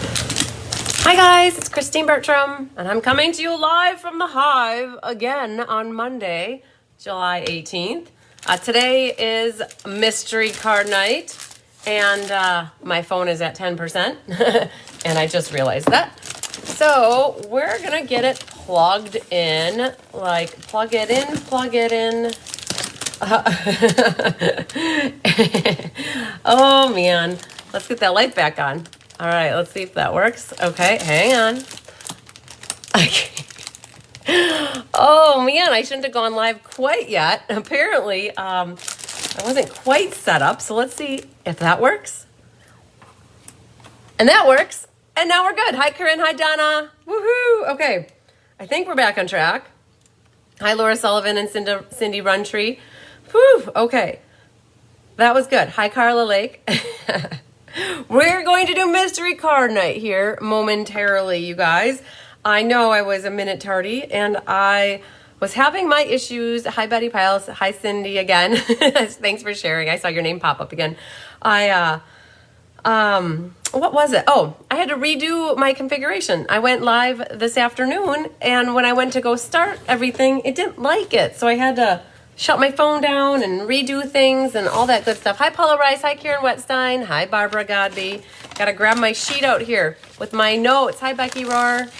Hi guys, it's Christine Bertram, and I'm coming to you live from the Hive again on Monday, July 18th. Today is mystery card night, and my phone is at 10%, and I just realized that. So we're gonna get it plugged in, like plug it in. Oh man, let's get that light back on. All right, let's see if that works. Okay, hang on. Okay. Oh man, I shouldn't have gone live quite yet. Apparently, I wasn't quite set up. So let's see if that works. And that works. And now we're good. Hi, Corinne. Hi, Donna. Woohoo. Okay, I think we're back on track. Hi, Laura Sullivan and Cindy Runtree. Whew, okay. That was good. Hi, Carla Lake. We're going to do mystery card night here momentarily, you guys. I know I was a minute tardy and I was having my issues. Hi, Betty Piles. Hi, Cindy again. Thanks for sharing. I saw your name pop up again. What was it? Oh, I had to redo my configuration. I went live this afternoon, and when I went to go start everything, it didn't like it. So I had to shut my phone down and redo things and all that good stuff. Hi, Paula Rice. Hi, Karen Wetstein. Hi, Barbara Godby. Got to grab my sheet out here with my notes. Hi, Becky Rohr.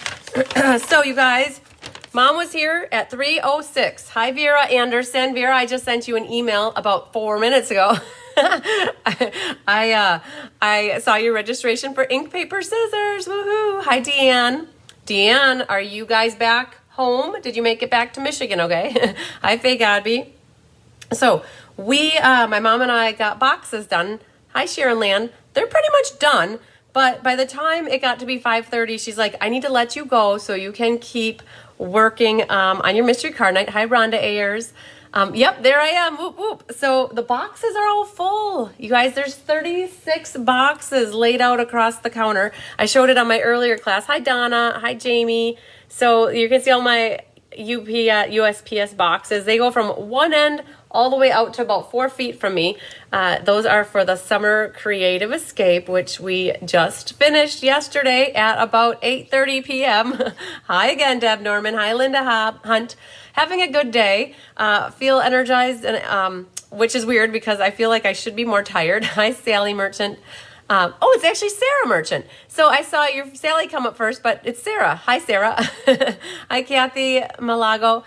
So, you guys, Mom was here at 3:06. Hi, Vera Anderson. Vera, I just sent you an email about 4 minutes ago. I saw your registration for ink, paper, scissors. Woohoo. Hi, Deanne. Deanne, are you guys back home? Did you make it back to Michigan? Okay. Hi, Faye Godby. So my mom and I got boxes done. Hi, Sharon Land. They're pretty much done. But by the time it got to be 5:30, she's like, I need to let you go so you can keep working on your mystery card night. Hi, Rhonda Ayers. Yep, there I am. Whoop, whoop. So the boxes are all full. You guys, there's 36 boxes laid out across the counter. I showed it on my earlier class. Hi, Donna. Hi, Jamie. So you can see all my USPS boxes. They go from one end all the way out to about 4 feet from me. Those are for the Summer Creative Escape, which we just finished yesterday at about 8:30 p.m. Hi again, Deb Norman. Hi, Linda Hunt. Having a good day. Feel energized, and which is weird because I feel like I should be more tired. Hi, Sally Merchant. Oh, it's actually Sarah Merchant. So I saw your Sally come up first, but it's Sarah. Hi, Sarah. Hi, Kathy Malago.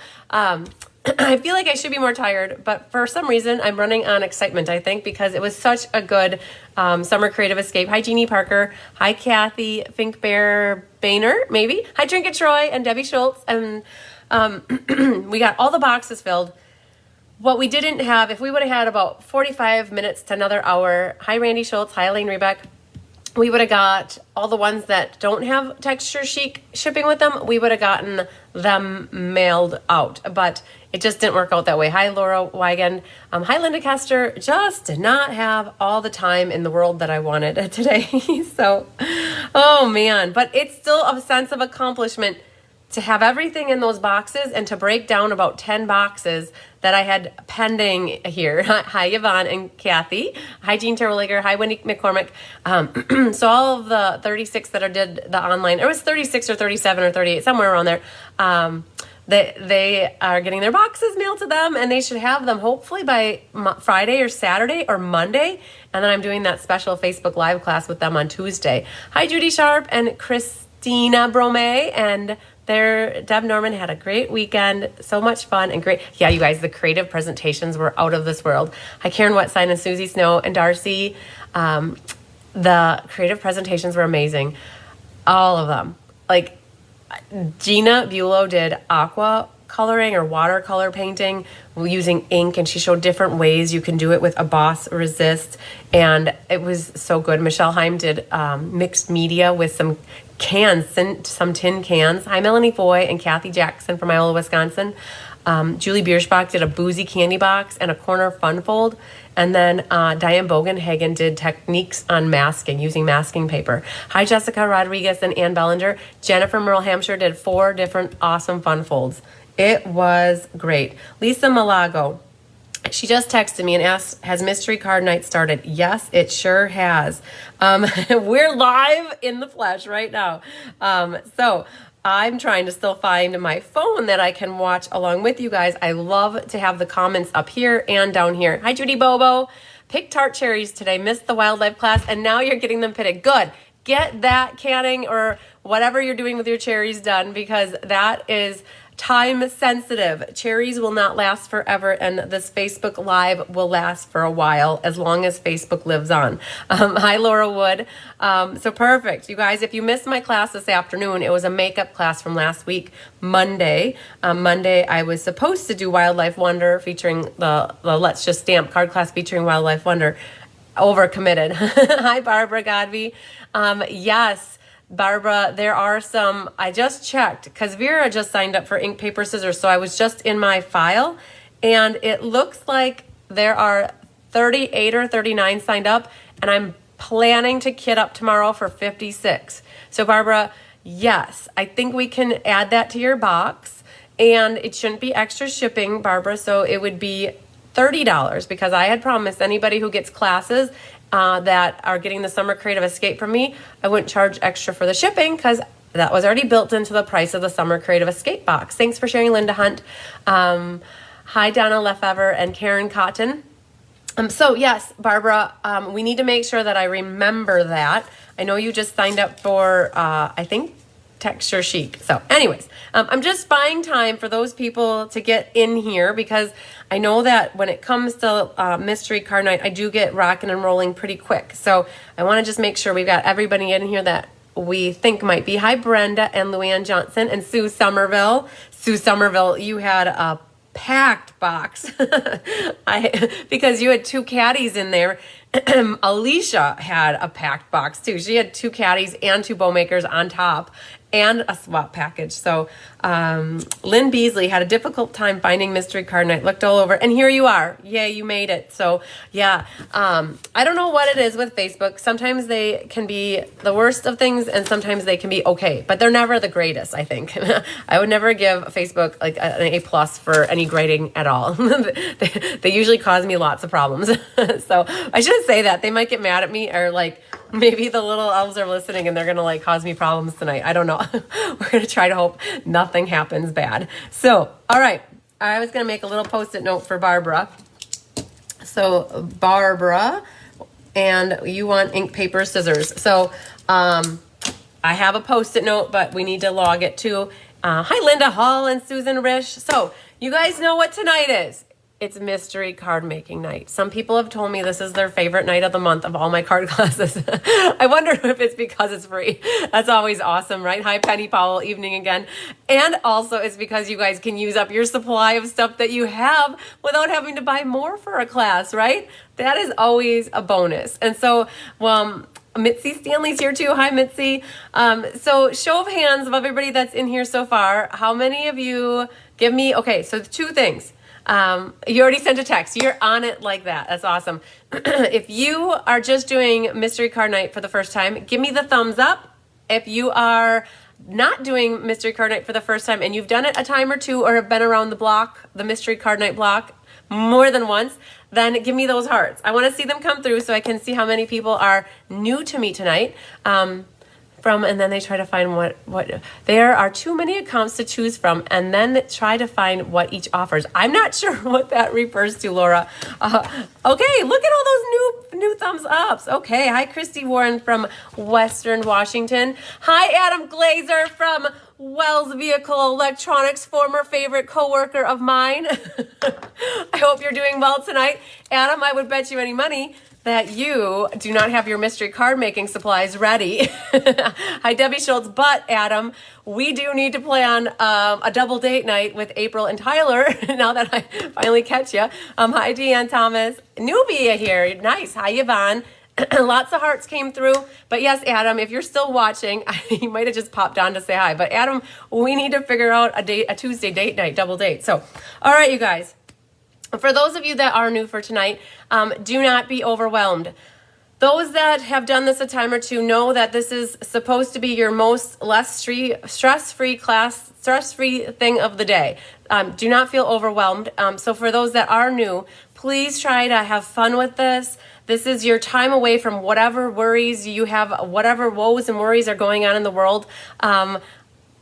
I feel like I should be more tired, but for some reason I'm running on excitement, I think, because it was such a good Summer Creative Escape. Hi, Jeannie Parker. Hi, Kathy Finkbear Boehner, maybe. Hi, Trinket Troy and Debbie Schultz. And we got all the boxes filled. What we didn't have, if we would have had about 45 minutes to another hour, hi, Randy Schultz, hi, Elaine Rebeck, we would have got all the ones that don't have texture chic shipping with them, we would have gotten them mailed out. But it just didn't work out that way. Hi, Laura Weigand. Hi, Linda Kester. Just did not have all the time in the world that I wanted today. So, oh man. But it's still a sense of accomplishment to have everything in those boxes and to break down about 10 boxes that I had pending here. Hi, Yvonne and Kathy. Hi, Jean Terwilliger. Hi, Wendy McCormick. So all of the 36 that I did the online, it was 36 or 37 or 38, somewhere around there. They are getting their boxes mailed to them, and they should have them hopefully by Friday or Saturday or Monday. And then I'm doing that special Facebook Live class with them on Tuesday. Hi, Judy Sharp and Christina Brome, and Deb Norman had a great weekend. So much fun and great. Yeah, you guys, the creative presentations were out of this world. Hi, Karen Wetstein and Susie Snow and Darcy. The creative presentations were amazing. All of them. Like, Gina Bulow did aqua coloring or watercolor painting using ink, and she showed different ways you can do it with a Boss Resist, and it was so good. Michelle Heim did mixed media with some cans, some tin cans. Hi, Melanie Foy and Kathy Jackson from Iowa, Wisconsin. Julie Bierschbach did a boozy candy box and a corner fun fold. And then Diane Bogenhagen did techniques on masking, using masking paper. Hi, Jessica Rodriguez and Ann Bellinger. Jennifer Merle Hampshire did 4 different awesome fun folds. It was great. Lisa Malago She just texted me and asked, has Mystery Card Night started? Yes, it sure has. We're live in the flesh right now. So I'm trying to still find my phone that I can watch along with you guys. I love to have the comments up here and down here. Hi, Judy Bobo. Picked tart cherries today, missed the wildlife class, and now you're getting them pitted. Good. Get that canning or whatever you're doing with your cherries done, because that is time sensitive. Cherries will not last forever, and this Facebook Live will last for a while, as long as Facebook lives on. Hi, Laura Wood. So perfect. You guys, if you missed my class this afternoon, it was a makeup class from last week, Monday. Monday, I was supposed to do Wildlife Wonder featuring the Let's Just Stamp card class featuring Wildlife Wonder. Overcommitted. Hi, Barbara Godby. Yes, Barbara, there are some, I just checked, because Vera just signed up for ink, paper, scissors, so I was just in my file, and it looks like there are 38 or 39 signed up, and I'm planning to kit up tomorrow for 56. So Barbara, yes, I think we can add that to your box, and it shouldn't be extra shipping, Barbara, so it would be $30, because I had promised anybody who gets classes that are getting the Summer Creative Escape from me, I wouldn't charge extra for the shipping, because that was already built into the price of the Summer Creative Escape box. Thanks for sharing, Linda Hunt. Hi, Donna Lefevre and Karen Cotton. So yes, Barbara, we need to make sure that I remember that. I know you just signed up for, I think, Texture Chic. So anyways, I'm just buying time for those people to get in here, because I know that when it comes to Mystery Card Night, I do get rocking and rolling pretty quick. So I want to just make sure we've got everybody in here that we think might be. Hi, Brenda and Luann Johnson and Sue Somerville. Sue Somerville, you had a packed box because you had 2 caddies in there. Alicia had a packed box too. She had 2 caddies and 2 bow makers on top, and a swap package. So Lynn Beasley had a difficult time finding Mystery Card Night. Looked all over, and here you are. Yay, you made it. So yeah, I don't know what it is with Facebook. Sometimes they can be the worst of things, and sometimes they can be okay, but they're never the greatest, I think. I would never give Facebook like an A+ for any grading at all. They usually cause me lots of problems. So I shouldn't say that. They might get mad at me, or like maybe the little elves are listening and they're going to like cause me problems tonight. I don't know. We're going to try to hope nothing happens bad. So, all right. I was going to make a little Post-it note for Barbara. So, Barbara, and you want ink, paper, scissors. So, I have a Post-it note, but we need to log it too. Hi, Linda Hall and Susan Rish. So, you guys know what tonight is. It's Mystery Card Making Night. Some people have told me this is their favorite night of the month of all my card classes. I wonder if it's because it's free. That's always awesome, right? Hi, Penny Powell, evening again. And also it's because you guys can use up your supply of stuff that you have without having to buy more for a class, right? That is always a bonus. And so, Mitzi Stanley's here too. Hi, Mitzi. So show of hands of everybody that's in here so far. How many of you give me, okay, so 2 things. You already sent a text. You're on it like that. That's awesome. If you are just doing Mystery Card Night for the first time, give me the thumbs up. If you are not doing Mystery Card Night for the first time and you've done it a time or 2 or have been around the block, the Mystery Card Night block, more than once, then give me those hearts. I want to see them come through so I can see how many people are new to me tonight. And then they try to find what there are too many accounts to choose from, and then try to find what each offers. I'm not sure what that refers to, Laura. Okay, look at all those new thumbs ups. Okay, hi, Christy Warren from Western Washington. Hi, Adam Glazer from Wells Vehicle Electronics, former favorite coworker of mine. I hope you're doing well tonight. Adam, I would bet you any money that you do not have your mystery card making supplies ready. Hi, Debbie Schultz. But Adam, we do need to plan a double date night with April and Tyler. Now that I finally catch you. Hi, Deanne Thomas. Nubia here. Nice. Hi, Yvonne. Lots of hearts came through. But yes, Adam, if you're still watching, you might have just popped on to say hi. But Adam, we need to figure out a Tuesday date night, double date. So, all right, you guys. For those of you that are new for tonight, do not be overwhelmed. Those that have done this a time or 2 know that this is supposed to be your less stress-free class, stress-free thing of the day. Do not feel overwhelmed. So for those that are new, Please try to have fun with this. This is your time away from whatever worries you have, whatever woes and worries are going on in the world. Oh,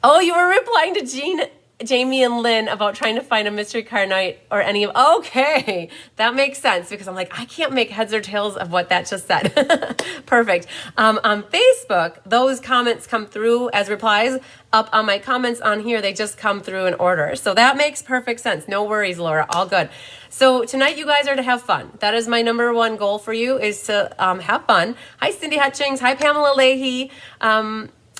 you were replying to Jamie and Lynn about trying to find a mystery card night or any of, okay, that makes sense because I'm like, I can't make heads or tails of what that just said. Perfect. On Facebook, those comments come through as replies. Up on my comments on here, they just come through in order. So that makes perfect sense. No worries, Laura, all good. So tonight you guys are to have fun. That is my number one goal for you, is to have fun. Hi, Cindy Hutchings. Hi, Pamela Leahy.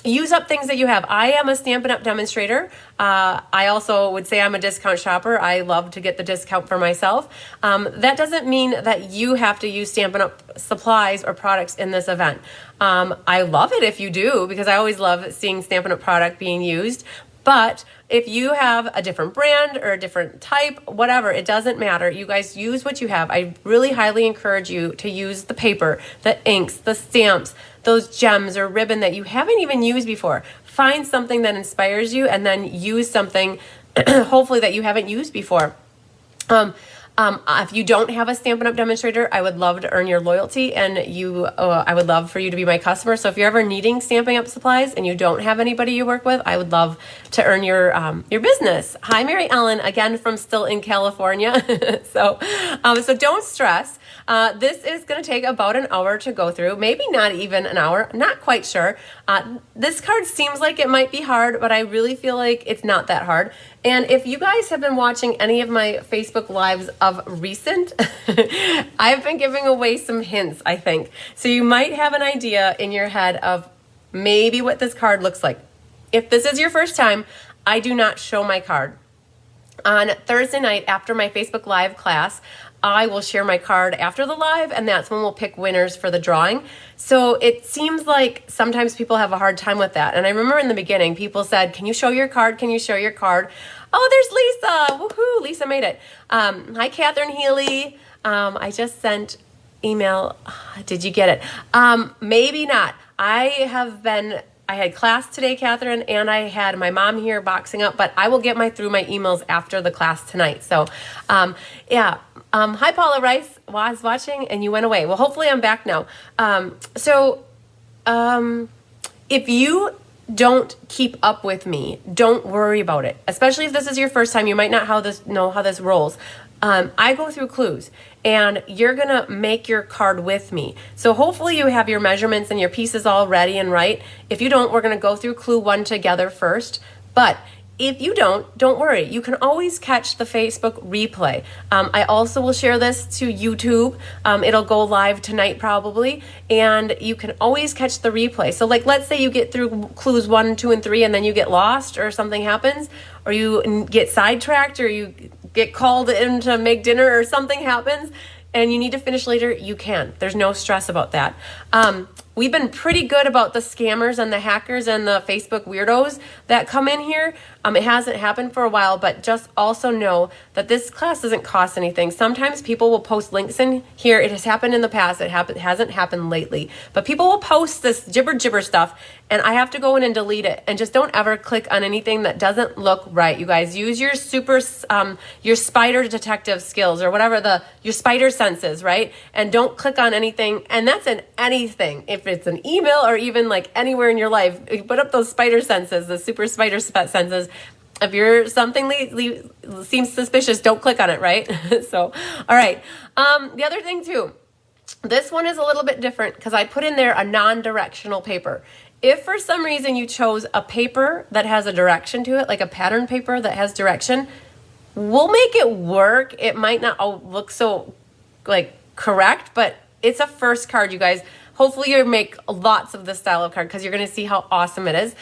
Use up things that you have. I am a Stampin' Up! Demonstrator. I also would say I'm a discount shopper. I love to get the discount for myself. That doesn't mean that you have to use Stampin' Up! Supplies or products in this event. I love it if you do, because I always love seeing Stampin' Up! Product being used. But if you have a different brand or a different type, whatever, it doesn't matter. You guys use what you have. I really highly encourage you to use the paper, the inks, the stamps, those gems or ribbon that you haven't even used before. Find something that inspires you and then use something hopefully that you haven't used before. If you don't have a Stampin' Up! Demonstrator, I would love to earn your loyalty, and I would love for you to be my customer. So if you're ever needing Stampin' Up! Supplies and you don't have anybody you work with, I would love to earn your business. Hi, Mary Ellen, again from still in California. So don't stress. This is going to take about an hour to go through, maybe not even an hour, not quite sure. This card seems like it might be hard, but I really feel like it's not that hard. And if you guys have been watching any of my Facebook Lives of recent, I've been giving away some hints, I think. So you might have an idea in your head of maybe what this card looks like. If this is your first time, I do not show my card. On Thursday night after my Facebook Live class, I will share my card after the live, and that's when we'll pick winners for the drawing. So it seems like sometimes people have a hard time with that. And I remember in the beginning, people said, can you show your card? Can you show your card? Oh, there's Lisa. Woohoo, Lisa made it. Hi, Catherine Healy. I just sent email. Did you get it? Maybe not. I had class today, Catherine, and I had my mom here boxing up, but I will get through my emails after the class tonight. So, yeah. Hi, Paula Rice. Was watching and you went away. Well, hopefully I'm back now. If you don't keep up with me, don't worry about it. Especially if this is your first time, you might not know how this rolls. I go through clues, and you're going to make your card with me. So hopefully you have your measurements and your pieces all ready and right. If you don't, we're going to go through clue 1 together first. But if you don't worry. You can always catch the Facebook replay. I also will share this to YouTube. It'll go live tonight probably, and you can always catch the replay. So like, let's say you get through clues 1, 2, and 3, and then you get lost or something happens, or you get sidetracked, or you get called in to make dinner or something happens and you need to finish later, you can. There's no stress about that. We've been pretty good about the scammers and the hackers and the Facebook weirdos that come in here. It hasn't happened for a while, but just also know that this class doesn't cost anything. Sometimes people will post links in here. It has happened in the past. It hasn't happened lately. But people will post this jibber stuff, and I have to go in and delete it. And just don't ever click on anything that doesn't look right. You guys, use your your spider detective skills, or whatever your spider senses, right? And don't click on anything. And that's in anything. If it's an email or even like anywhere in your life, put up those spider senses, the super spider senses. If you're something seems suspicious, don't click on it, right? So, all right. The other thing too, this one is a little bit different because I put in there a non-directional paper. If for some reason you chose a paper that has a direction to it, like a pattern paper that has direction, we'll make it work. It might not look so like correct, but it's a first card, you guys. Hopefully you make lots of this style of card because you're going to see how awesome it is.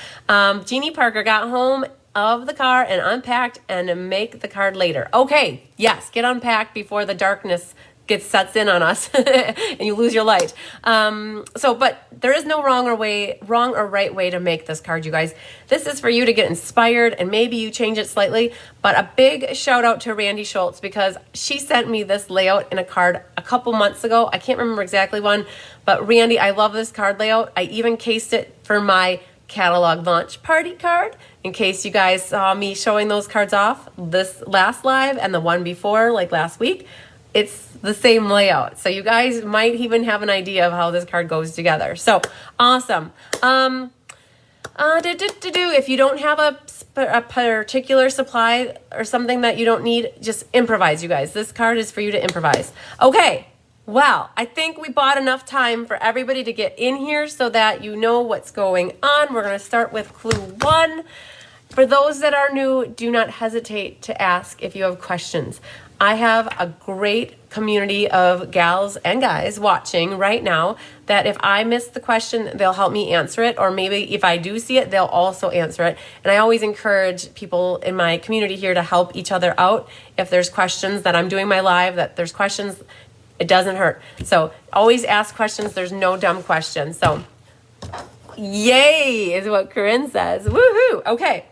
Jeannie Parker got home of the car and unpacked and make the card later. Okay, yes, get unpacked before the darkness sets in on us and you lose your light. But there is no wrong or right way to make this card, you guys. This is for you to get inspired, and maybe you change it slightly. But a big shout out to Randy Schultz, because she sent me this layout in a card a couple months ago. I can't remember exactly when, but Randy, I love this card layout. I even cased it for my catalog launch party card, in case you guys saw me showing those cards off this last live and the one before, like last week. it's the same layout. So you guys might even have an idea of how this card goes together. So awesome. If you don't have a particular supply or something that you don't need, just improvise, you guys. This card is for you to improvise. Okay. Well, I think we bought enough time for everybody to get in here so that you know what's going on. We're going to start with clue 1. For those that are new, do not hesitate to ask if you have questions. I have a great community of gals and guys watching right now that if I miss the question, they'll help me answer it. Or maybe if I do see it, they'll also answer it. And I always encourage people in my community here to help each other out. If there's questions that I'm doing my live, that there's questions, it doesn't hurt. So always ask questions. There's no dumb questions. So yay is what Corinne says. Woohoo. Okay.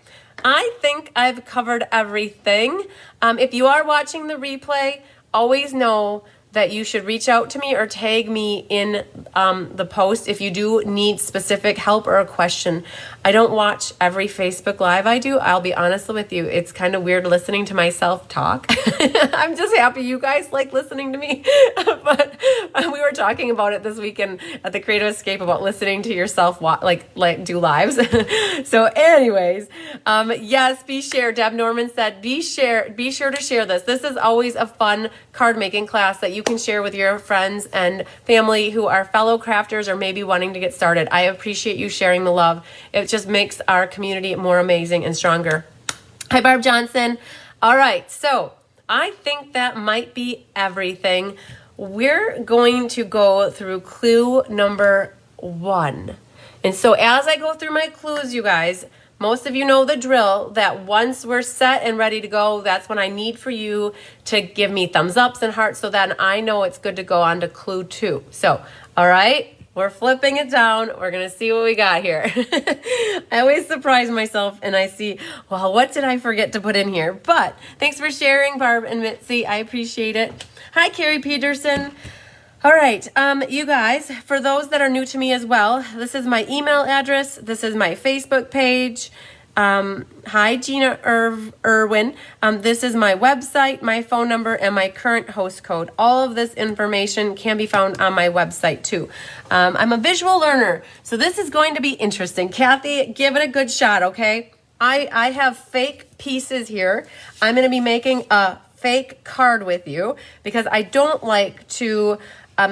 I think I've covered everything. If you are watching the replay, always know that you should reach out to me or tag me in the post if you do need specific help or a question. I don't watch every Facebook Live I do. I'll be honest with you. It's kind of weird listening to myself talk. I'm just happy you guys like listening to me. But we were talking about it this weekend at the Creative Escape about listening to yourself like do lives. So anyways, yes, be share. Deb Norman said, be sure to share this. This is always a fun card making class that you can share with your friends and family who are fellow crafters or maybe wanting to get started. I appreciate you sharing the love. It just makes our community more amazing and stronger. Hi, Barb Johnson. All right, so I think that might be everything. We're going to go through clue number 1. And so as I go through my clues, you guys, most of you know the drill that once we're set and ready to go, that's when I need for you to give me thumbs ups and hearts so that I know it's good to go on to clue 2. So, all right, we're flipping it down. We're going to see what we got here. I always surprise myself and I see, well, what did I forget to put in here? But thanks for sharing, Barb and Mitzi. I appreciate it. Hi, Carrie Peterson. All right, you guys, for those that are new to me as well, this is my email address. This is my Facebook page. Hi, Gina Irwin. This is my website, my phone number, and my current host code. All of this information can be found on my website too. I'm a visual learner, so this is going to be interesting. Kathy, give it a good shot, okay? I have fake pieces here. I'm going to be making a fake card with you because I don't like to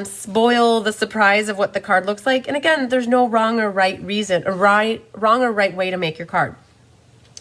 spoil the surprise of what the card looks like. And again, there's no wrong or right reason, or wrong or right way to make your card.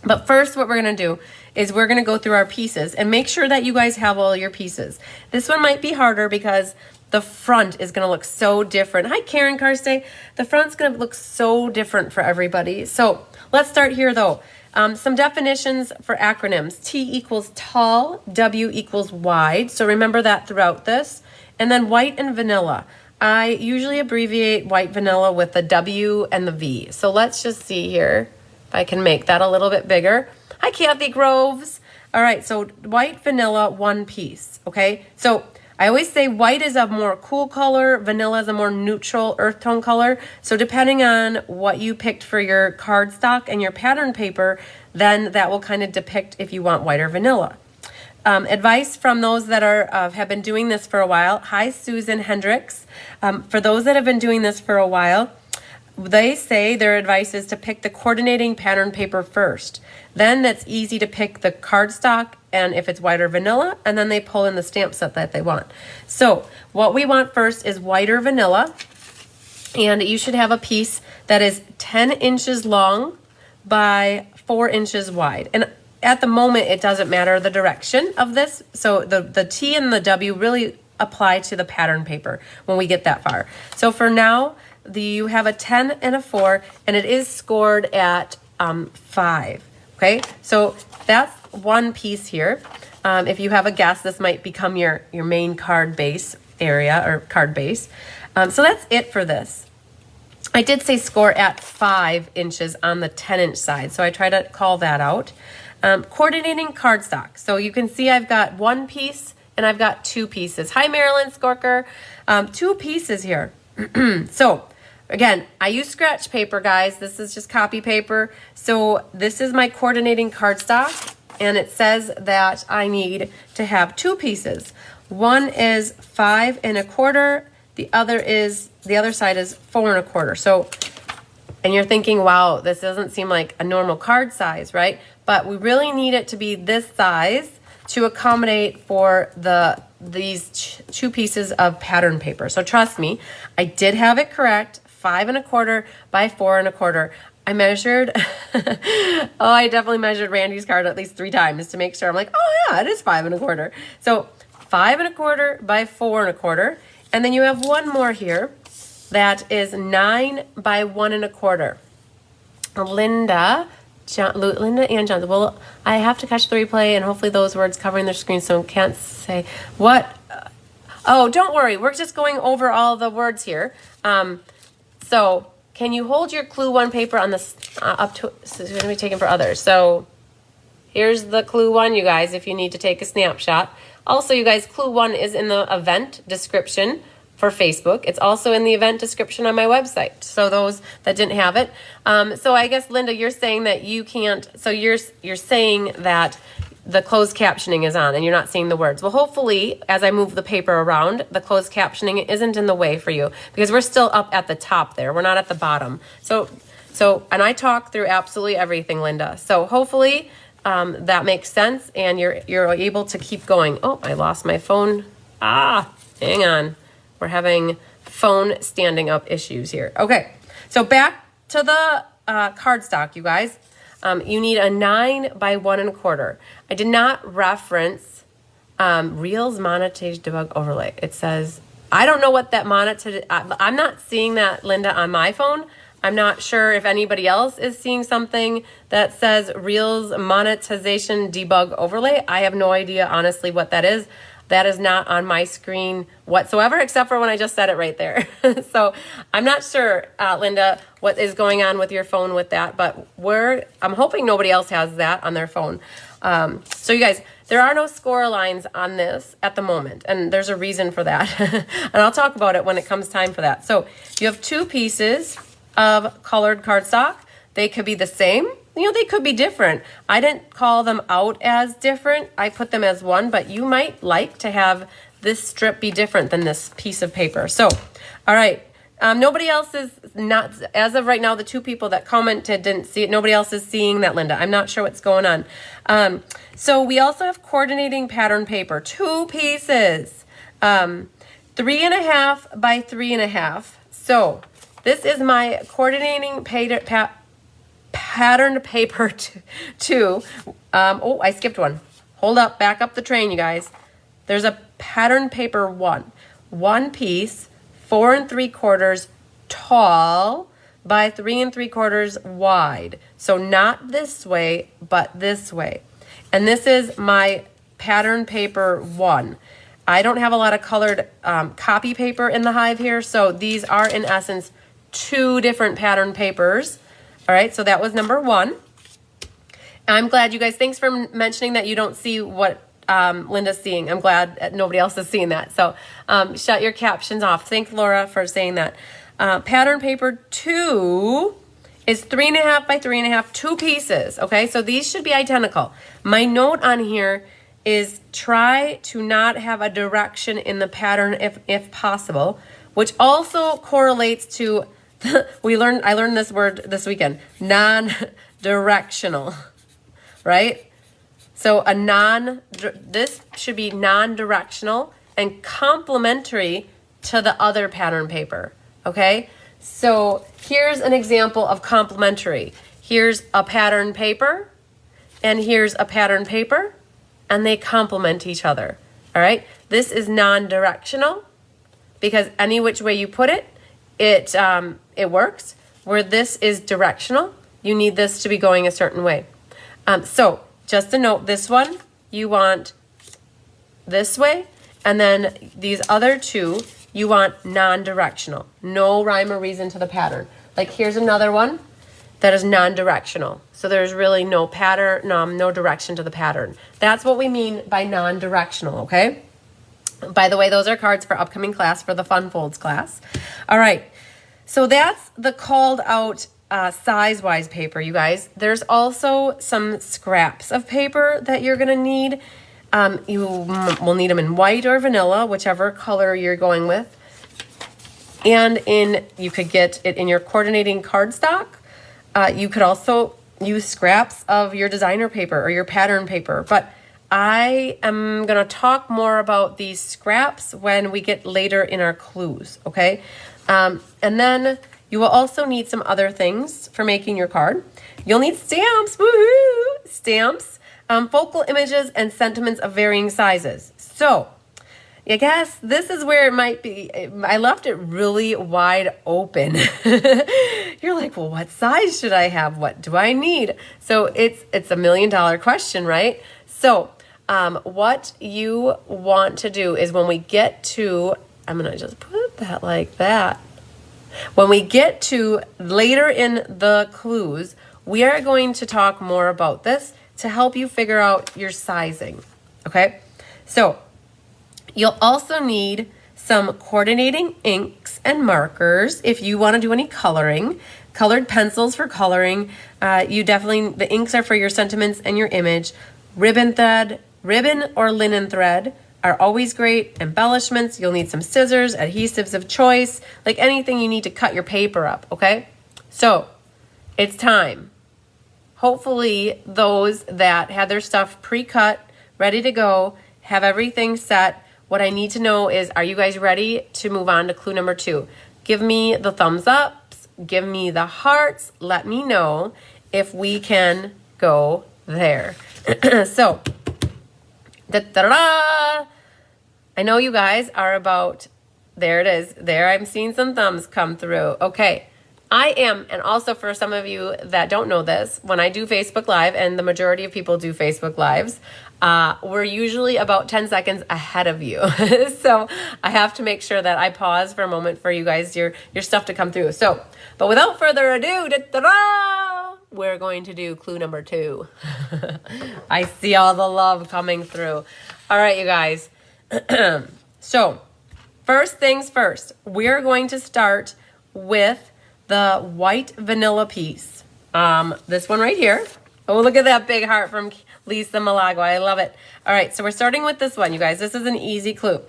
But first, what we're going to do is we're going to go through our pieces and make sure that you guys have all your pieces. This one might be harder because the front is going to look so different. Hi, Karen Karstay. The front's going to look so different for everybody. So let's start here, though. Some definitions for acronyms. T equals tall, W equals wide. So remember that throughout this. And then white and vanilla. I usually abbreviate white vanilla with the W and the V. So let's just see here if I can make that a little bit bigger. Hi, Kathy Groves. All right, so white vanilla, 1 piece, okay? So I always say white is a more cool color, vanilla is a more neutral earth tone color. So depending on what you picked for your cardstock and your pattern paper, then that will kind of depict if you want white or vanilla. Advice from those that have been doing this for a while. Hi, Susan Hendricks. For those that have been doing this for a while, they say their advice is to pick the coordinating pattern paper first. Then that's easy to pick the cardstock and if it's white or vanilla, and then they pull in the stamp set that they want. So what we want first is white or vanilla, and you should have a piece that is 10 inches long by 4 inches wide. And at the moment, it doesn't matter the direction of this. So the T and the W really apply to the pattern paper when we get that far. So for now, you have a 10 and a 4, and it is scored at 5. Okay, so that's one piece here. If you have a guess, this might become your main card base area or card base. So that's it for this. I did say score at 5 inches on the 10-inch side, so I try to call that out. Coordinating cardstock. So you can see I've got 1 piece and I've got 2 pieces. Hi, Marilyn Skorker. 2 pieces here. So again, I use scratch paper, guys. This is just copy paper. So this is my coordinating cardstock, and it says that I need to have 2 pieces. One is 5 1/4. The other side is 4 1/4. So, and you're thinking, wow, this doesn't seem like a normal card size, right? But we really need it to be this size to accommodate for these two pieces of pattern paper. So trust me, I did have it correct, 5 1/4 by 4 1/4. I measured, I definitely measured Randy's card at least 3 times to make sure. I'm like, oh yeah, it is 5 1/4. So 5 1/4 by 4 1/4. And then you have one more here that is 9 by 1 1/4. Linda and John. Well, I have to catch the replay, and hopefully those words covering their screen, so can't say what. Oh, don't worry. We're just going over all the words here. So can you hold your Clue 1 paper on this up to? So it's going to be taken for others. So here's the Clue 1, you guys, if you need to take a snapshot. Also, you guys, Clue 1 is in the event description for Facebook. It's also in the event description on my website. So those that didn't have it. So I guess, Linda, you're saying that you can't, so you're saying that the closed captioning is on and you're not seeing the words. Well, hopefully, as I move the paper around, the closed captioning isn't in the way for you, because we're still up at the top there. We're not at the bottom. So, and I talk through absolutely everything, Linda. So hopefully that makes sense and you're able to keep going. Oh, I lost my phone. Hang on. We're having phone standing up issues here. Okay, so back to the cardstock, you guys. You need a 9 by 1 1/4. I did not reference Reels Montage Debug Overlay. It says, I don't know what that monetization, I'm not seeing that, Linda, on my phone. I'm not sure if anybody else is seeing something that says Reels Monetization Debug Overlay. I have no idea, honestly, what that is. That is not on my screen whatsoever, except for when I just said it right there. So I'm not sure, Linda, what is going on with your phone with that, but I'm hoping nobody else has that on their phone. So you guys, there are no score lines on this at the moment, and there's a reason for that. And I'll talk about it when it comes time for that. So you have 2 pieces of colored cardstock. They could be the same. They could be different. I didn't call them out as different. I put them as one, but you might like to have this strip be different than this piece of paper. So, all right. Nobody else is not, as of right now, the 2 people that commented didn't see it. Nobody else is seeing that, Linda. I'm not sure what's going on. So we also have coordinating pattern paper, 2 pieces, 3 1/2 by 3 1/2. So this is my coordinating pattern paper 2. Oh, I skipped one. Hold up, back up the train, you guys. There's a pattern paper 1 piece, 4 3/4 tall by 3 3/4 wide. So not this way, but this way. And this is my pattern paper 1. I don't have a lot of colored copy paper in the hive here, so these are in essence 2 different pattern papers. All right, so that was number 1. I'm glad, you guys, thanks for mentioning that you don't see what Linda's seeing. I'm glad that nobody else is seeing that. So shut your captions off. Thank Laura for saying that. Pattern paper 2 is 3 1/2 by 3 1/2, 2 pieces. Okay, so these should be identical. My note on here is try to not have a direction in the pattern if possible, which also correlates to I learned this word this weekend, non-directional, right? So this should be non-directional and complementary to the other pattern paper, okay? So here's an example of complementary. Here's a pattern paper, and here's a pattern paper, and they complement each other, all right? This is non-directional because any which way you put it, it works. Where this is directional, you need this to be going a certain way. So just a note, this one you want this way, and then these other 2 you want non-directional. No rhyme or reason to the pattern. Like here's another one that is non-directional. So there's really no pattern, no direction to the pattern. That's what we mean by non-directional, okay? By the way, those are cards for upcoming class for the Fun Folds class. All right, so that's the called out size-wise paper, you guys. There's also some scraps of paper that you're gonna need. You will need them in white or vanilla, whichever color you're going with. And you could get it in your coordinating cardstock. You could also use scraps of your designer paper or your pattern paper. But I am going to talk more about these scraps when we get later in our clues, okay? And then you will also need some other things for making your card. You'll need stamps, woohoo! Stamps, focal images, and sentiments of varying sizes. So, I guess this is where it might be. I left it really wide open. You're like, well, what size should I have? What do I need? So it's $1 million question, right? So what you want to do is when we get to, I'm going to just put that like that. When we get to later in the clues, we are going to talk more about this to help you figure out your sizing, okay? So you'll also need some coordinating inks and markers if you want to do any coloring, colored pencils for coloring. The inks are for your sentiments and your image. Ribbon or linen thread are always great. Embellishments, you'll need some scissors, adhesives of choice, like anything you need to cut your paper up, okay? So it's time. Hopefully those that had their stuff pre-cut, ready to go, have everything set. What I need to know is, are you guys ready to move on to clue number 2? Give me the thumbs ups, give me the hearts, let me know if we can go there. So, da-da-da! I know you guys are about, there it is, there I'm seeing some thumbs come through. Okay, I am, and also for some of you that don't know this, when I do Facebook Live, and the majority of people do Facebook Lives, we're usually about 10 seconds ahead of you. So I have to make sure that I pause for a moment for you guys, your stuff to come through. So, but without further ado, da-da-da, we're going to do clue number 2. I see all the love coming through. All right, you guys. So first things first, we're going to start with the white vanilla piece. This one right here. Oh, look at that big heart from Lisa Malago. I love it. All right, so we're starting with this one, you guys. This is an easy clue.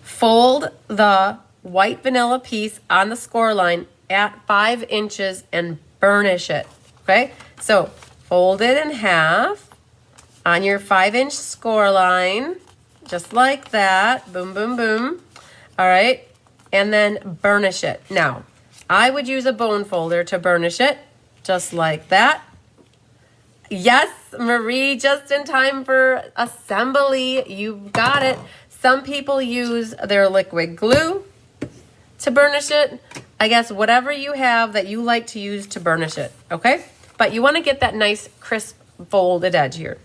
Fold the white vanilla piece on the score line at 5 inches and burnish it, okay? So fold it in half on your 5-inch score line, just like that. Boom, boom, boom. All right, and then burnish it. Now, I would use a bone folder to burnish it, just like that. Yes, Marie, just in time for assembly. You got it. Some people use their liquid glue to burnish it. I guess whatever you have that you like to use to burnish it, okay? But you want to get that nice crisp folded edge here.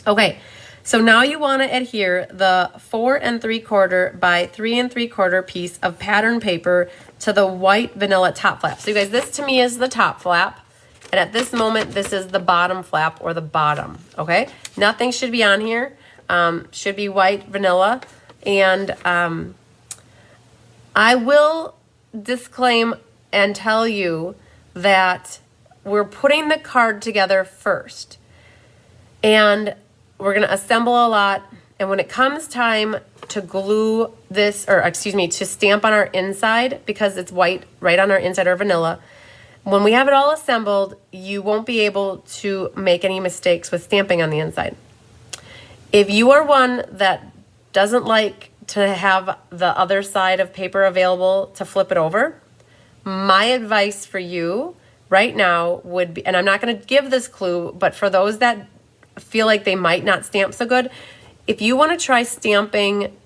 Okay, so now you want to adhere the 4 3/4 by 3 3/4 piece of pattern paper to the white vanilla top flap. So you guys, this to me is the top flap. And at this moment, this is the bottom flap or the bottom, okay? Nothing should be on here. Should be white vanilla. And I will disclaim and tell you that we're putting the card together first. And we're going to assemble a lot. And when it comes time to glue this, or excuse me, to stamp on our inside, because it's white right on our inside or vanilla, when we have it all assembled, you won't be able to make any mistakes with stamping on the inside. If you are one that doesn't like to have the other side of paper available to flip it over, my advice for you right now would be, and I'm not going to give this clue, but for those that feel like they might not stamp so good, if you want to try stamping,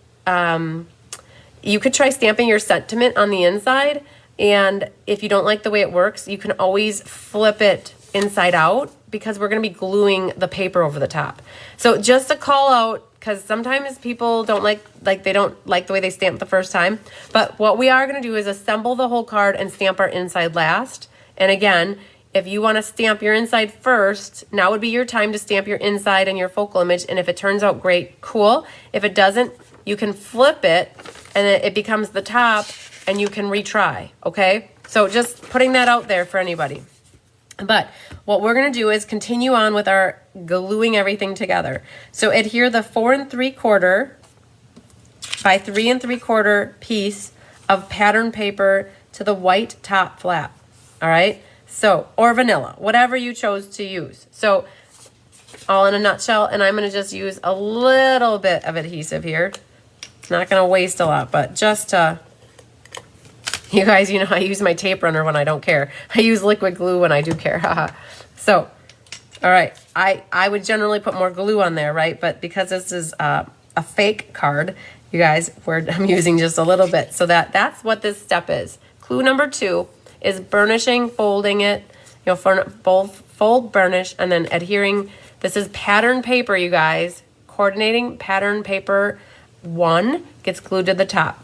you could try stamping your sentiment on the inside. And if you don't like the way it works, you can always flip it inside out, because we're going to be gluing the paper over the top. So just a call out, because sometimes people don't like they don't like the way they stamp the first time. But what we are going to do is assemble the whole card and stamp our inside last. And again, if you want to stamp your inside first, now would be your time to stamp your inside and your focal image. And if it turns out great, cool. If it doesn't, you can flip it and it becomes the top, and you can retry, okay? So just putting that out there for anybody. But what we're going to do is continue on with our gluing everything together. So adhere the 4 3/4 by 3 3/4 piece of pattern paper to the white top flap. All right. So, or vanilla, whatever you chose to use. So all in a nutshell, and I'm going to just use a little bit of adhesive here. Not going to waste a lot, but just to, you guys, you know, I use my tape runner when I don't care. I use liquid glue when I do care. So, all right, I would generally put more glue on there, right? But because this is a fake card, you guys, I'm using just a little bit. So that's what this step is. Clue number 2 is burnishing, folding it, you know, fold, burnish, and then adhering. This is pattern paper, you guys. Coordinating pattern paper 1 gets glued to the top.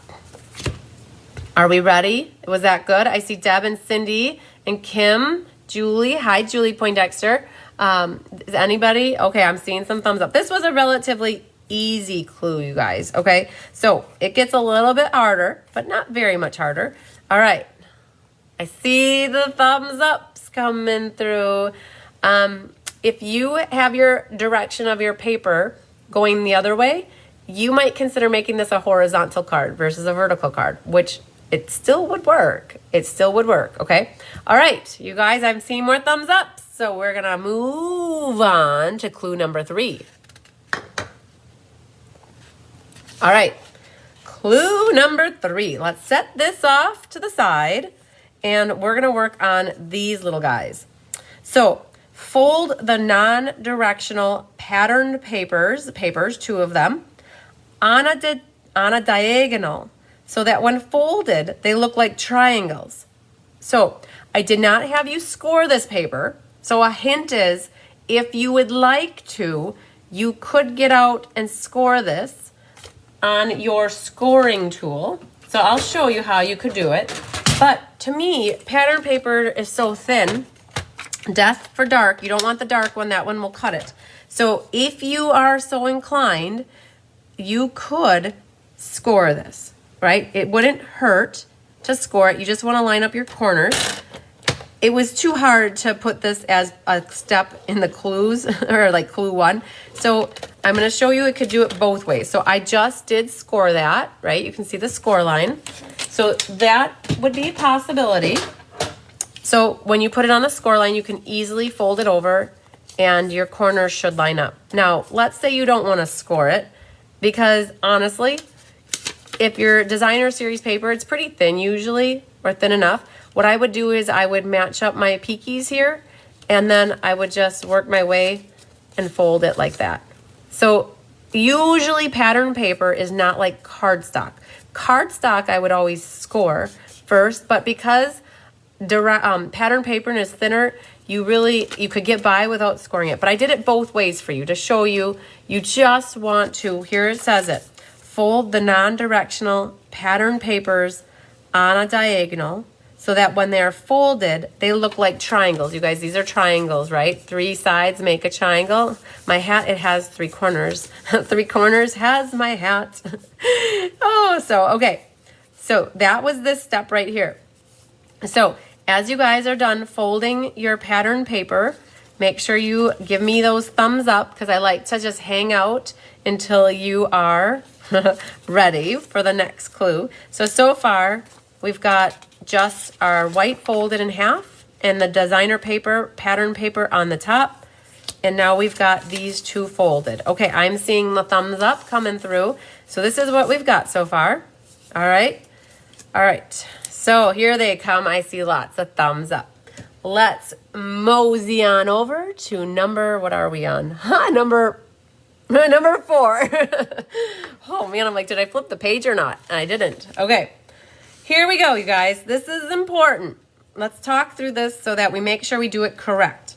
Are we ready? Was that good? I see Deb and Cindy and Kim, Julie. Hi, Julie Poindexter. Is anybody? Okay, I'm seeing some thumbs up. This was a relatively easy clue, you guys. Okay, so it gets a little bit harder, but not very much harder. All right. I see the thumbs ups coming through. If you have your direction of your paper going the other way, you might consider making this a horizontal card versus a vertical card, which it still would work. It still would work, okay? All right, you guys, I'm seeing more thumbs up, so we're gonna move on to clue number 3. All right, clue number 3. Let's set this off to the side, and we're gonna work on these little guys. So fold the non-directional patterned papers, 2 of them, on a diagonal so that when folded, they look like triangles. So I did not have you score this paper. So a hint is, if you would like to, you could get out and score this on your scoring tool. So I'll show you how you could do it. But to me, pattern paper is so thin, death for dark. You don't want the dark one, that one will cut it. So if you are so inclined, you could score this, right? It wouldn't hurt to score it. You just want to line up your corners. It was too hard to put this as a step in the clues, or like clue 1. So I'm going to show you it could do it both ways. So I just did score that, right? You can see the score line. So that would be a possibility. So when you put it on the score line, you can easily fold it over and your corners should line up. Now, let's say you don't want to score it, because honestly, if your designer series paper, it's pretty thin usually, or thin enough. What I would do is I would match up my peakies here, and then I would just work my way and fold it like that. So usually pattern paper is not like cardstock. Cardstock I would always score first, but because pattern paper is thinner, you could get by without scoring it. But I did it both ways for you to show you. You just want to, here it says it, fold the non-directional pattern papers on a diagonal so that when they're folded, they look like triangles. You guys, these are triangles, right? 3 sides make a triangle. My hat, it has 3 corners. 3 corners has my hat. Oh, so, okay. So that was this step right here. So as you guys are done folding your pattern paper, make sure you give me those thumbs up, because I like to just hang out until you are ready for the next clue. So far, we've got just our white folded in half and the designer paper, pattern paper on the top. And now we've got these 2 folded. Okay, I'm seeing the thumbs up coming through. So this is what we've got so far. All right. All right. So here they come. I see lots of thumbs up. Let's mosey on over to number, what are we on? Number 4. Oh man, I'm like, did I flip the page or not? I didn't. Okay, here we go, you guys. This is important. Let's talk through this so that we make sure we do it correct.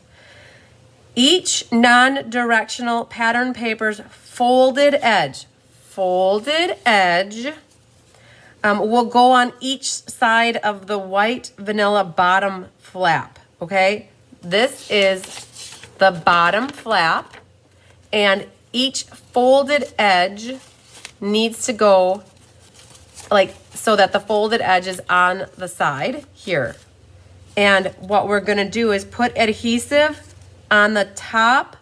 Each non-directional pattern paper's folded edge will go on each side of the white vanilla bottom flap, okay? This is the bottom flap, and each folded edge needs to go like so that the folded edge is on the side here. And what we're gonna do is put adhesive on the top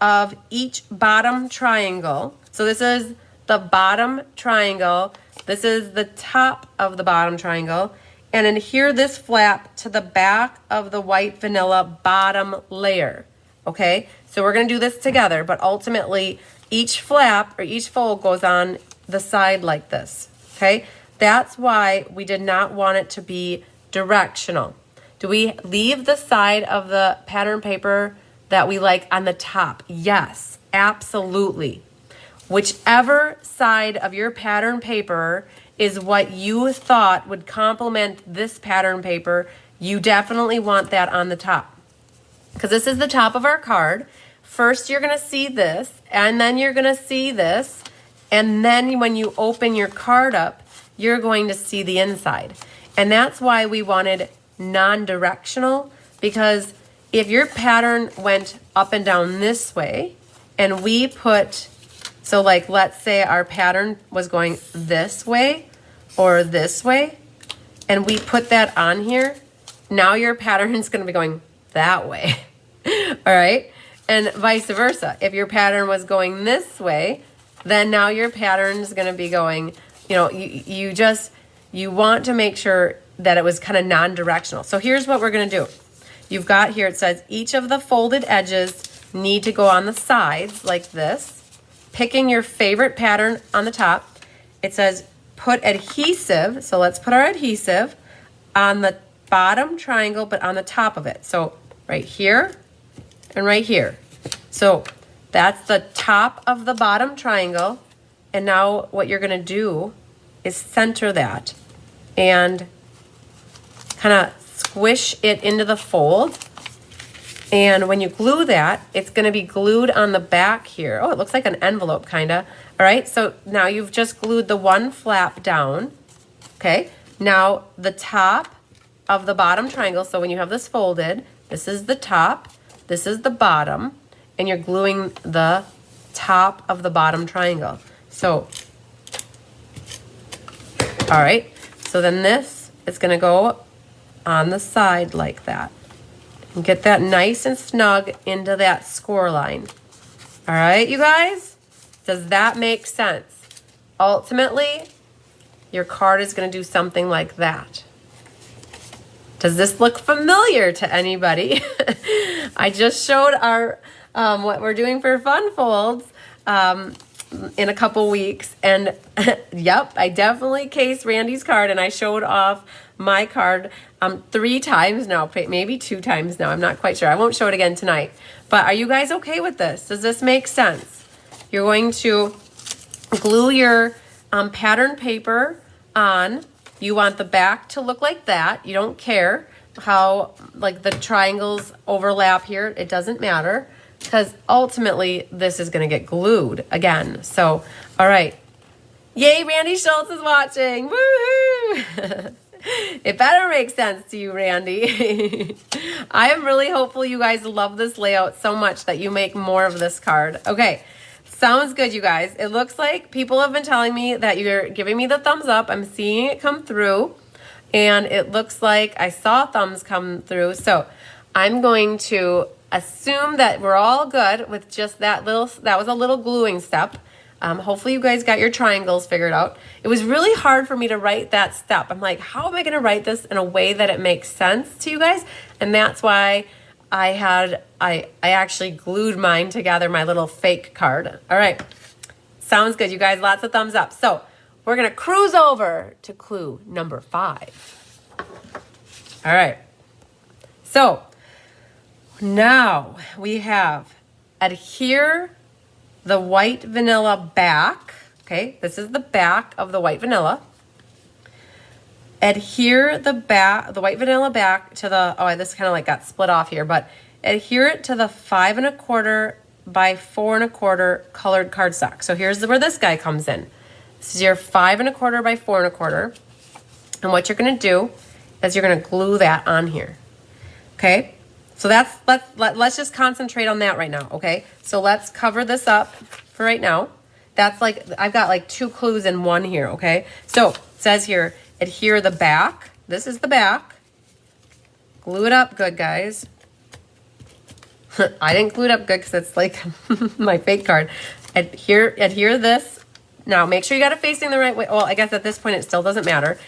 of each bottom triangle. So this is the bottom triangle. This is the top of the bottom triangle. And adhere this flap to the back of the white vanilla bottom layer. Okay, so we're gonna do this together, but ultimately each flap or each fold goes on the side like this. Okay, that's why we did not want it to be directional. Do we leave the side of the pattern paper that we like on the top? Yes, absolutely. Whichever side of your pattern paper is what you thought would complement this pattern paper, you definitely want that on the top. Because this is the top of our card. First, you're gonna see this, and then you're gonna see this, and then when you open your card up, you're going to see the inside. And that's why we wanted non-directional, because if your pattern went up and down this way, and we put, so like let's say our pattern was going this way or this way, and we put that on here, now your pattern is gonna be going that way, all right? And vice versa. If your pattern was going this way, then now your pattern is gonna be going, you know, you want to make sure that it was kind of non-directional. So here's what we're gonna do. You've got here, it says each of the folded edges need to go on the sides like this, picking your favorite pattern on the top. It says put adhesive, so let's put our adhesive on the bottom triangle, but on the top of it. So right here and right here. So that's the top of the bottom triangle. And now what you're gonna do is center that and kind of squish it into the fold. And when you glue that, it's gonna be glued on the back here. Oh, it looks like an envelope kinda. All right, so now you've just glued the one flap down, okay? Now the top of the bottom triangle, so when you have this folded, this is the top, this is the bottom, and you're gluing the top of the bottom triangle. So, all right, so then this is gonna go on the side like that. And get that nice and snug into that score line. All right, you guys? Does that make sense? Ultimately, your card is gonna do something like that. Does this look familiar to anybody? I just showed our what we're doing for fun folds in a couple weeks, and yep, I definitely cased Randy's card and I showed off my card 3 times now, maybe 2 times now. I'm not quite sure. I won't show it again tonight. But are you guys okay with this? Does this make sense? You're going to glue your pattern paper on. You want the back to look like that. You don't care how like the triangles overlap here. It doesn't matter, because ultimately this is going to get glued again. So, all right. Yay, Randy Schultz is watching. Woohoo! It better make sense to you, Randy. I am really hopeful you guys love this layout so much that you make more of this card. Okay, sounds good, you guys. It looks like people have been telling me that you're giving me the thumbs up. I'm seeing it come through, and it looks like I saw thumbs come through. So I'm going to assume that we're all good with just that was a little gluing step. Hopefully you guys got your triangles figured out. It was really hard for me to write that step. I'm like, how am I gonna write this in a way that it makes sense to you guys? And that's why I actually glued mine together, my little fake card. All right, sounds good, you guys, lots of thumbs up. So we're gonna cruise over to clue number 5. All right, so now we have adhere the white vanilla back. Okay, this is the back of the white vanilla. Adhere the white vanilla back to the, oh, this kind of like got split off here, but adhere it to the 5 1/4 by 4 1/4 colored cardstock. So here's where this guy comes in. This is your 5 1/4 by 4 1/4. And what you're gonna do is you're gonna glue that on here. Okay? So let's just concentrate on that right now, okay? So let's cover this up for right now. That's like, I've got like 2 clues in one here, okay? So it says here, adhere the back. This is the back. glue it up good, guys. I didn't glue it up good because it's like my fake card. Adhere this. Now, make sure you got it facing the right way. Well, I guess at this point it still doesn't matter.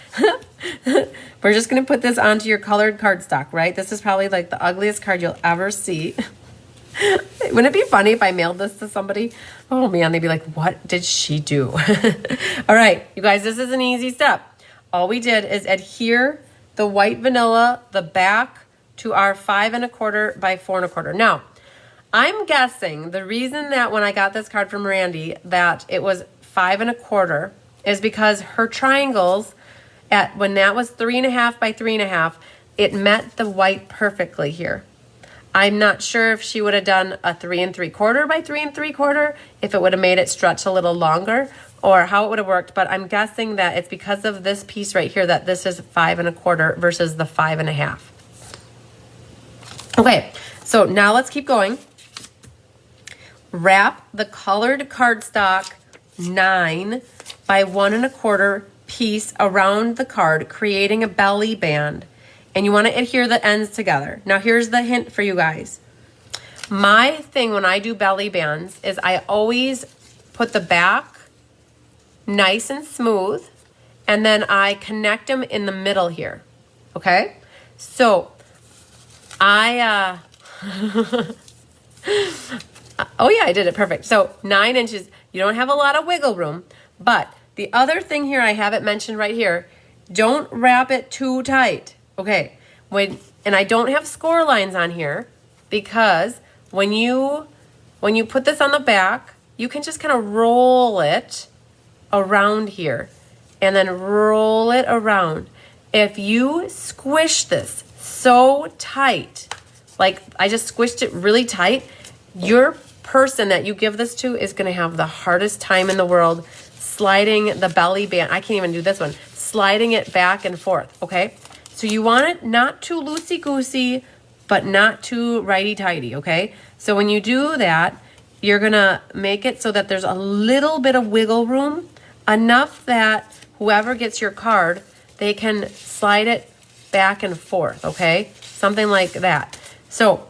We're just going to put this onto your colored cardstock, right? This is probably like the ugliest card you'll ever see. Wouldn't it be funny if I mailed this to somebody? Oh, man, they'd be like, what did she do? All right, you guys, this is an easy step. All we did is adhere the white vanilla, the back, to our 5 1/4 by 4 1/4. Now, I'm guessing the reason that when I got this card from Randy that it was 5 1/4 is because her triangles, when that was 3 1/2 by 3 1/2, it met the white perfectly here. I'm not sure if she would have done a 3 3/4 by 3 3/4, if it would have made it stretch a little longer, or how it would have worked, but I'm guessing that it's because of this piece right here that this is 5 1/4 versus the 5 1/2. Okay, so now let's keep going. Wrap the colored cardstock 9 by 1 1/4 piece around the card, creating a belly band. And you want to adhere the ends together. Now here's the hint for you guys. My thing when I do belly bands is I always put the back nice and smooth, and then I connect them in the middle here. Okay? So I oh yeah, I did it perfect. So 9 inches, you don't have a lot of wiggle room, but the other thing here, I have it mentioned right here, don't wrap it too tight. Okay, and I don't have score lines on here because when you put this on the back, you can just kind of roll it around here and then roll it around. If you squish this so tight, like I just squished it really tight, your person that you give this to is going to have the hardest time in the world sliding the belly band. I can't even do this one. Sliding it back and forth, okay? So you want it not too loosey-goosey, but not too righty-tighty, okay? So when you do that, you're going to make it so that there's a little bit of wiggle room, enough that whoever gets your card, they can slide it back and forth, okay? Something like that. So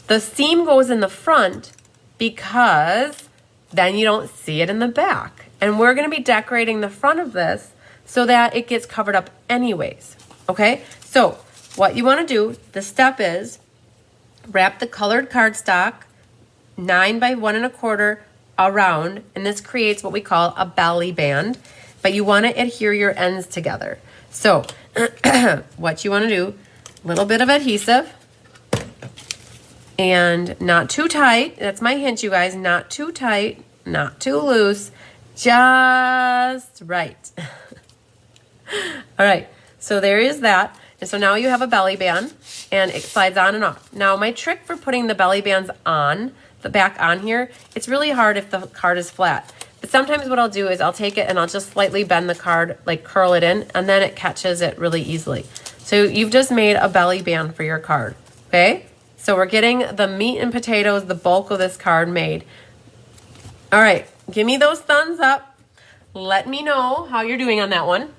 the seam goes in the front because then you don't see it in the back. And we're going to be decorating the front of this so that it gets covered up anyways. Okay, so what you want to do, the step is wrap the colored cardstock 9 by 1 1/4 around, and this creates what we call a belly band, but you want to adhere your ends together. So what you want to do, a little bit of adhesive, and not too tight. That's my hint, you guys, not too tight, not too loose, just right. All right. So there is that. And so now you have a belly band and it slides on and off. Now my trick for putting the belly bands on, the back on here, it's really hard if the card is flat. But sometimes what I'll do is I'll take it and I'll just slightly bend the card, like curl it in, and then it catches it really easily. So you've just made a belly band for your card, okay? So we're getting the meat and potatoes, the bulk of this card made. All right, give me those thumbs up. Let me know how you're doing on that one.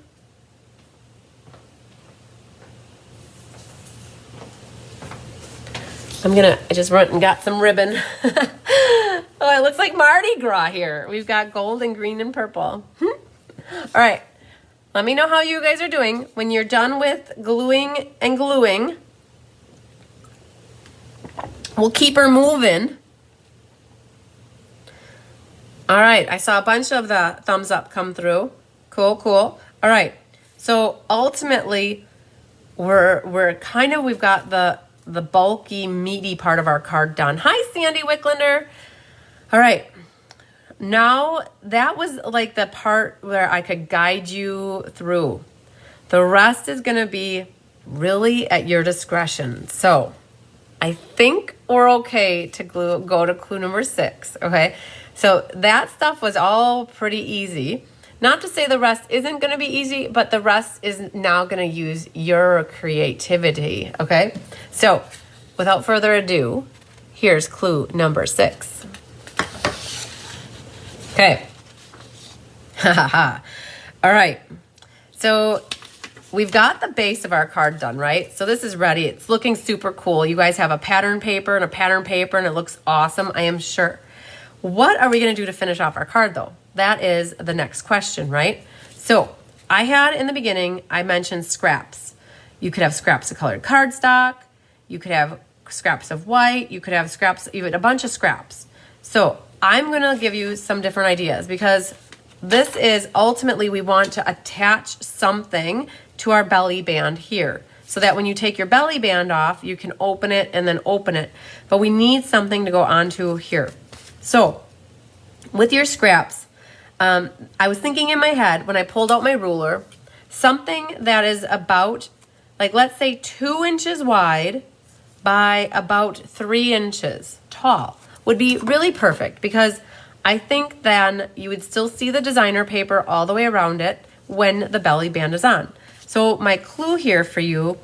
I just went and got some ribbon. Oh, it looks like Mardi Gras here. We've got gold and green and purple. All right, let me know how you guys are doing. When you're done with gluing and gluing, we'll keep her moving. All right, I saw a bunch of the thumbs up come through. Cool, cool. All right, so ultimately, we've got the bulky, meaty part of our card done. Hi, Sandy Wicklander. All right. Now, that was like the part where I could guide you through. The rest is going to be really at your discretion. So, I think we're okay to go to clue number 6, okay? So, that stuff was all pretty easy. Not to say the rest isn't going to be easy, but the rest is now going to use your creativity, okay? So, without further ado, here's clue number 6. Okay. All right. So, we've got the base of our card done, right? So this is ready. It's looking super cool. You guys have a pattern paper and a pattern paper, and it looks awesome, I am sure. What are we going to do to finish off our card, though? That is the next question, right? So I had in the beginning, I mentioned scraps. You could have scraps of colored cardstock. You could have scraps of white. You could have scraps, even a bunch of scraps. So I'm going to give you some different ideas because this is ultimately we want to attach something to our belly band here so that when you take your belly band off, you can open it and then open it. But we need something to go onto here. So with your scraps, I was thinking in my head when I pulled out my ruler, something that is about, like let's say 2 inches wide by about 3 inches tall would be really perfect because I think then you would still see the designer paper all the way around it when the belly band is on. So my clue here for you,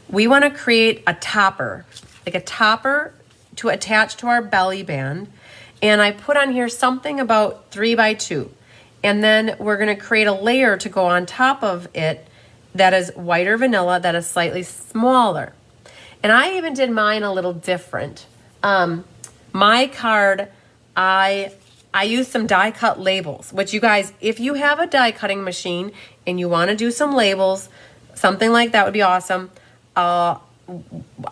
we want to create a topper, like a topper to attach to our belly band. And I put on here something about 3 by 2. And then we're going to create a layer to go on top of it that is whiter vanilla, that is slightly smaller. And I even did mine a little different. My card, I used some die cut labels, which you guys, if you have a die cutting machine and you want to do some labels, something like that would be awesome.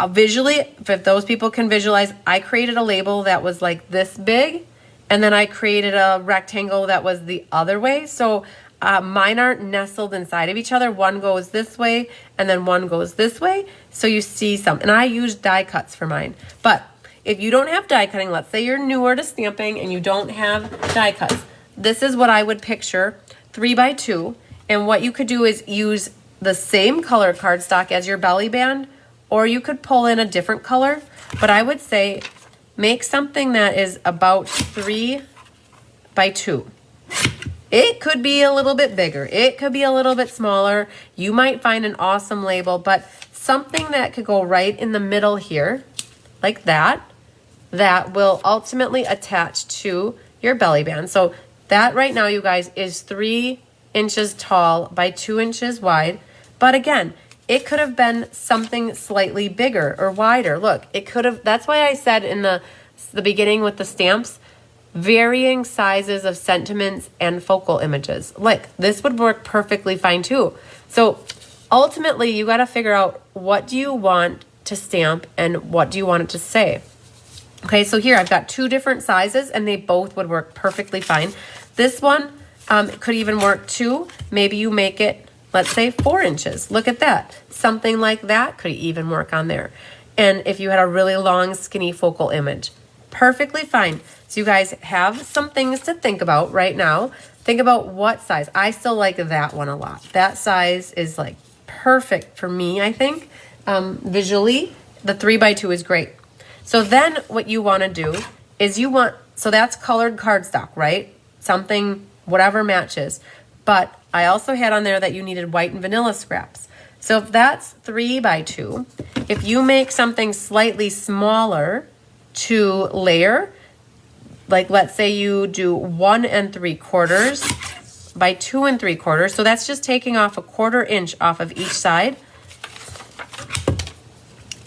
Visually, if those people can visualize, I created a label that was like this big, and then I created a rectangle that was the other way. So mine aren't nestled inside of each other. One goes this way, and then one goes this way. So you see some, and I used die cuts for mine. But if you don't have die cutting, let's say you're newer to stamping and you don't have die cuts, this is what I would picture, 3 by 2. And what you could do is use the same color cardstock as your belly band, or you could pull in a different color. But I would say make something that is about 3 by 2. It could be a little bit bigger. It could be a little bit smaller. You might find an awesome label, but something that could go right in the middle here, like that, that will ultimately attach to your belly band. So that right now, you guys, is 3 inches tall by 2 inches wide. But again, it could have been something slightly bigger or wider. Look, it could have, that's why I said in the beginning with the stamps, varying sizes of sentiments and focal images. Like this would work perfectly fine too. So ultimately you got to figure out what do you want to stamp and what do you want it to say. Okay, so here I've got 2 different sizes and they both would work perfectly fine. This one could even work too. Maybe you make it, let's say 4 inches. Look at that. Something like that could even work on there. And if you had a really long skinny focal image, perfectly fine. So you guys have some things to think about right now. Think about what size. I still like that one a lot. That size is like perfect for me, I think. Visually, the 3 by 2 is great. So then what you want to do is so that's colored cardstock, right? Something, whatever matches. But I also had on there that you needed white and vanilla scraps. So if that's 3 by 2, if you make something slightly smaller to layer, like let's say you do 1 3/4 by 2 3/4. So that's just taking off a 1/4 inch off of each side.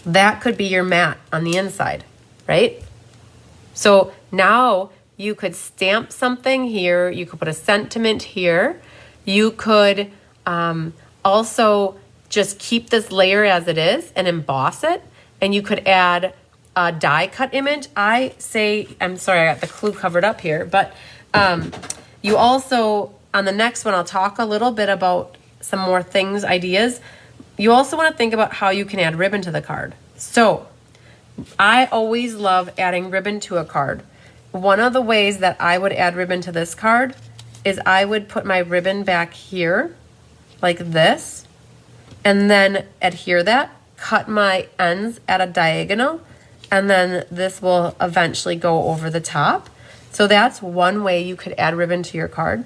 That could be your mat on the inside, right? So now you could stamp something here. You could put a sentiment here. You could also just keep this layer as it is and emboss it. And you could add a die cut image. I'm sorry, I got the clue covered up here, but you also, on the next one, I'll talk a little bit about some more things, ideas. You also want to think about how you can add ribbon to the card. So I always love adding ribbon to a card. One of the ways that I would add ribbon to this card is I would put my ribbon back here like this and then adhere that, cut my ends at a diagonal, and then this will eventually go over the top. So that's one way you could add ribbon to your card.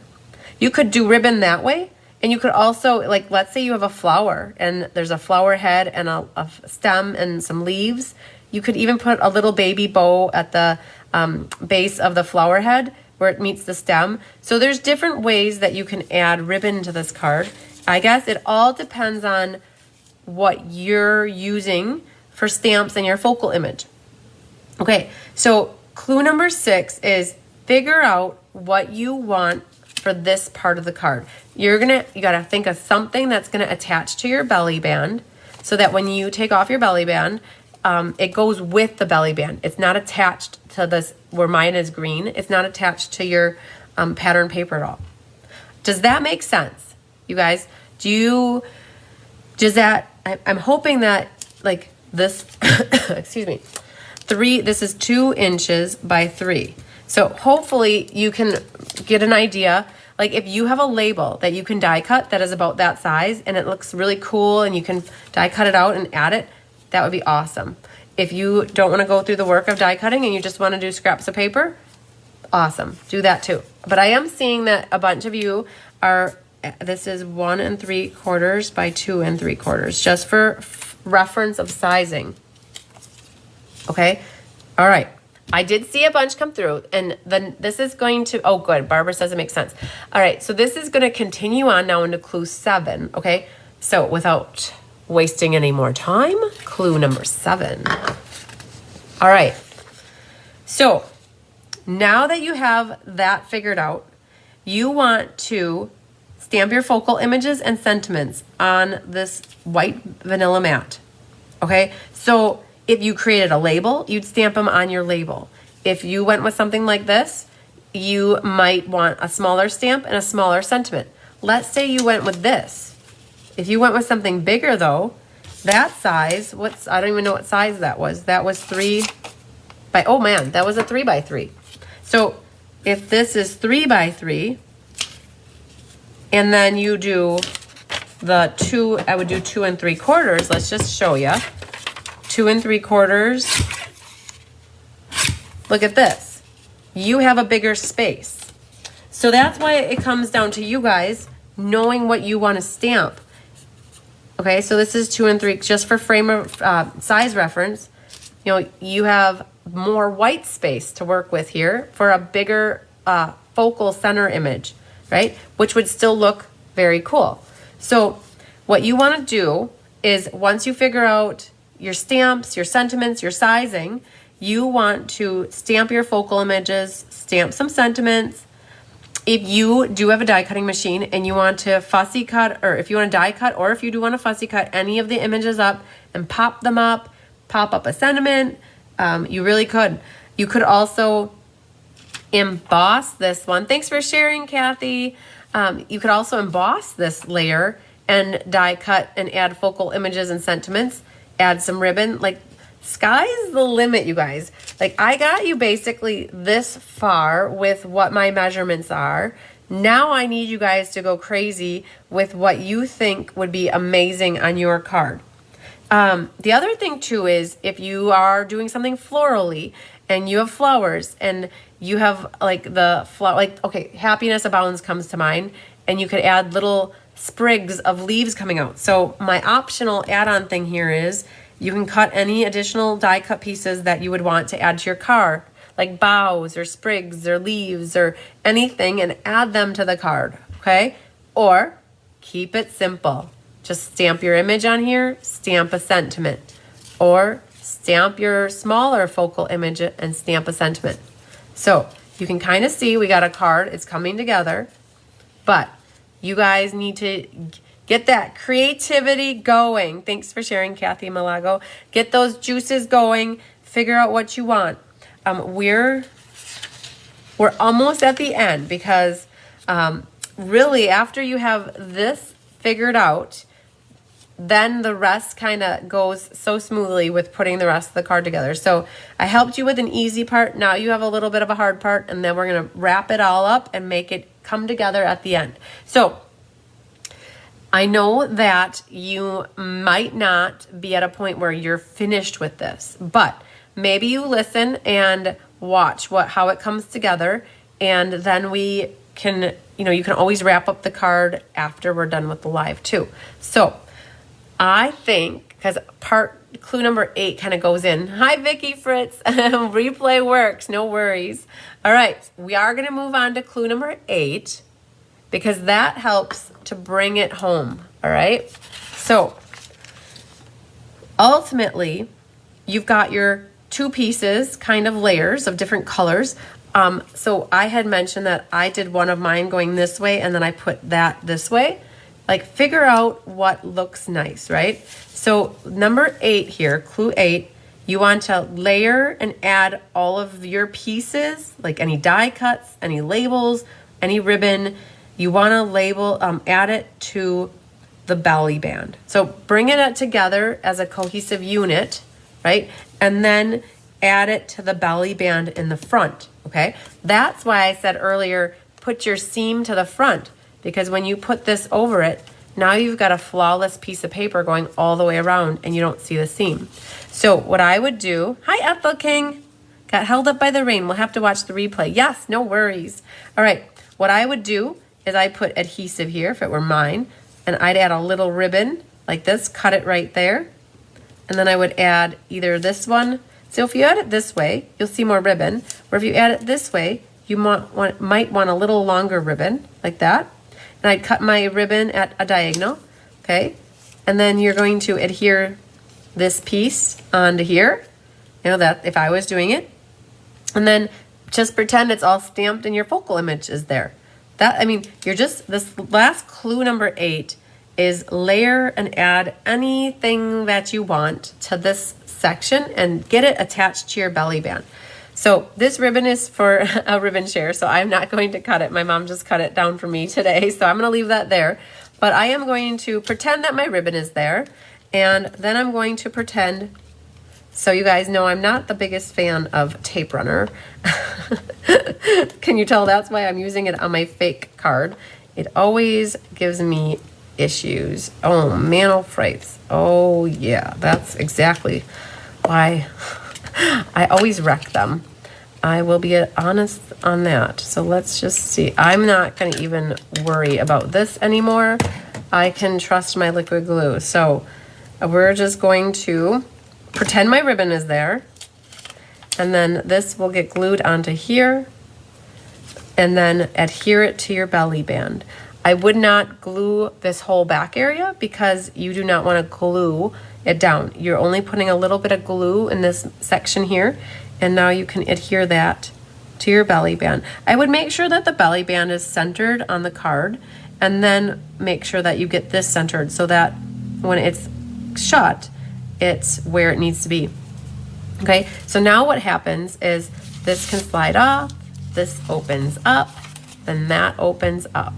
You could do ribbon that way. And you could also, like, let's say you have a flower and there's a flower head and a stem and some leaves. You could even put a little baby bow at the base of the flower head where it meets the stem. So there's different ways that you can add ribbon to this card. I guess it all depends on what you're using for stamps in your focal image. Okay, so clue number 6 is figure out what you want for this part of the card. You gotta think of something that's gonna attach to your belly band so that when you take off your belly band, it goes with the belly band. It's not attached to this, where mine is green. It's not attached to your pattern paper at all. Does that make sense, you guys? I'm hoping that like this, excuse me, this is 2 inches by 3. So hopefully you can get an idea. Like if you have a label that you can die cut that is about that size and it looks really cool and you can die cut it out and add it, that would be awesome. If you don't want to go through the work of die cutting and you just want to do scraps of paper, awesome. Do that too. But I am seeing that a bunch of you are, this is 1 3/4 by 2 3/4, just for reference of sizing. Okay. All right. I did see a bunch come through, and then this is going to, oh good, Barbara says it makes sense. All right, so this is going to continue on now into clue 7, okay? So without wasting any more time, clue number 7. All right, so now that you have that figured out, you want to stamp your focal images and sentiments on this white vanilla mat, okay? So if you created a label, you'd stamp them on your label. If you went with something like this, you might want a smaller stamp and a smaller sentiment. Let's say you went with this. If you went with something bigger though, that size, I don't even know what size that was. That was 3 by, oh man, that was a 3 by 3. So if this is 3 by 3, and then you do the 2, I would do 2 3/4. Let's just show you. 2 3/4. Look at this. You have a bigger space. So that's why it comes down to you guys knowing what you want to stamp. Okay, so this is 2 3, just for frame of size reference. You know, you have more white space to work with here for a bigger focal center image, right? Which would still look very cool. So what you want to do is once you figure out your stamps, your sentiments, your sizing, you want to stamp your focal images, stamp some sentiments. If you do have a die cutting machine and you want to fussy cut, or if you want to die cut, or if you do want to fussy cut any of the images up and pop them up, pop up a sentiment, you really could. You could also emboss this one. Thanks for sharing, Kathy. You could also emboss this layer and die cut and add focal images and sentiments. Add some ribbon. Like, sky's the limit, you guys. Like, I got you basically this far with what my measurements are. Now I need you guys to go crazy with what you think would be amazing on your card. The other thing too is if you are doing something florally and you have flowers and you have like the flower, like, okay, happiness abounds comes to mind, and you could add little sprigs of leaves coming out. So my optional add-on thing here is you can cut any additional die cut pieces that you would want to add to your card, like boughs or sprigs or leaves or anything, and add them to the card, okay? Or keep it simple. Just stamp your image on here, stamp a sentiment, or stamp your smaller focal image and stamp a sentiment. So you can kind of see we got a card, it's coming together, but you guys need to get that creativity going. Thanks for sharing, Kathy Malago. Get those juices going. Figure out what you want. We're almost at the end because really after you have this figured out, then the rest kind of goes so smoothly with putting the rest of the card together. So I helped you with an easy part. Now you have a little bit of a hard part, and then we're going to wrap it all up and make it come together at the end. So I know that you might not be at a point where you're finished with this, but maybe you listen and watch how it comes together, and then we can, you can always wrap up the card after we're done with the live too. So I think, because clue number 8 kind of goes in. Hi, Vicky Fritz. Replay works. No worries. All right. We are going to move on to clue number 8. because that helps to bring it home, all right? So ultimately, you've got your two pieces, kind of layers of different colors. So I had mentioned that I did one of mine going this way and then I put that this way. Like figure out what looks nice, right? So number 8 here, clue 8, you want to layer and add all of your pieces, like any die cuts, any labels, any ribbon. You want to label, add it to the belly band. So bring it together as a cohesive unit, right? And then add it to the belly band in the front, okay? That's why I said earlier, put your seam to the front, because when you put this over it, now you've got a flawless piece of paper going all the way around and you don't see the seam. So what I would do, hi Ethel King, got held up by the rain. We'll have to watch the replay. Yes, no worries. All right, what I would do is I put adhesive here if it were mine, and I'd add a little ribbon like this, cut it right there. And then I would add either this one. So if you add it this way, you'll see more ribbon. Or if you add it this way, you might want a little longer ribbon like that. And I'd cut my ribbon at a diagonal, okay? And then you're going to adhere this piece onto here, you know, that if I was doing it. And then just pretend it's all stamped and your focal image is there. That, I mean, you're just, this last clue number 8 is layer and add anything that you want to this section and get it attached to your belly band. So this ribbon is for a ribbon share, so I'm not going to cut it. My mom just cut it down for me today, so I'm going to leave that there. But I am going to pretend that my ribbon is there, and then I'm going to pretend, so you guys know I'm not the biggest fan of tape runner. Can you tell that's why I'm using it on my fake card? It always gives me issues. Oh, man, frights. Oh, yeah, that's exactly why I always wreck them. I will be honest on that. So let's just see. I'm not going to even worry about this anymore. I can trust my liquid glue. So we're just going to pretend my ribbon is there. And then this will get glued onto here. And then adhere it to your belly band. I would not glue this whole back area because you do not want to glue it down. You're only putting a little bit of glue in this section here, and now you can adhere that to your belly band. I would make sure that the belly band is centered on the card, and then make sure that you get this centered so that when it's shut, it's where it needs to be. Okay, so now what happens is this can slide off, this opens up, then that opens up.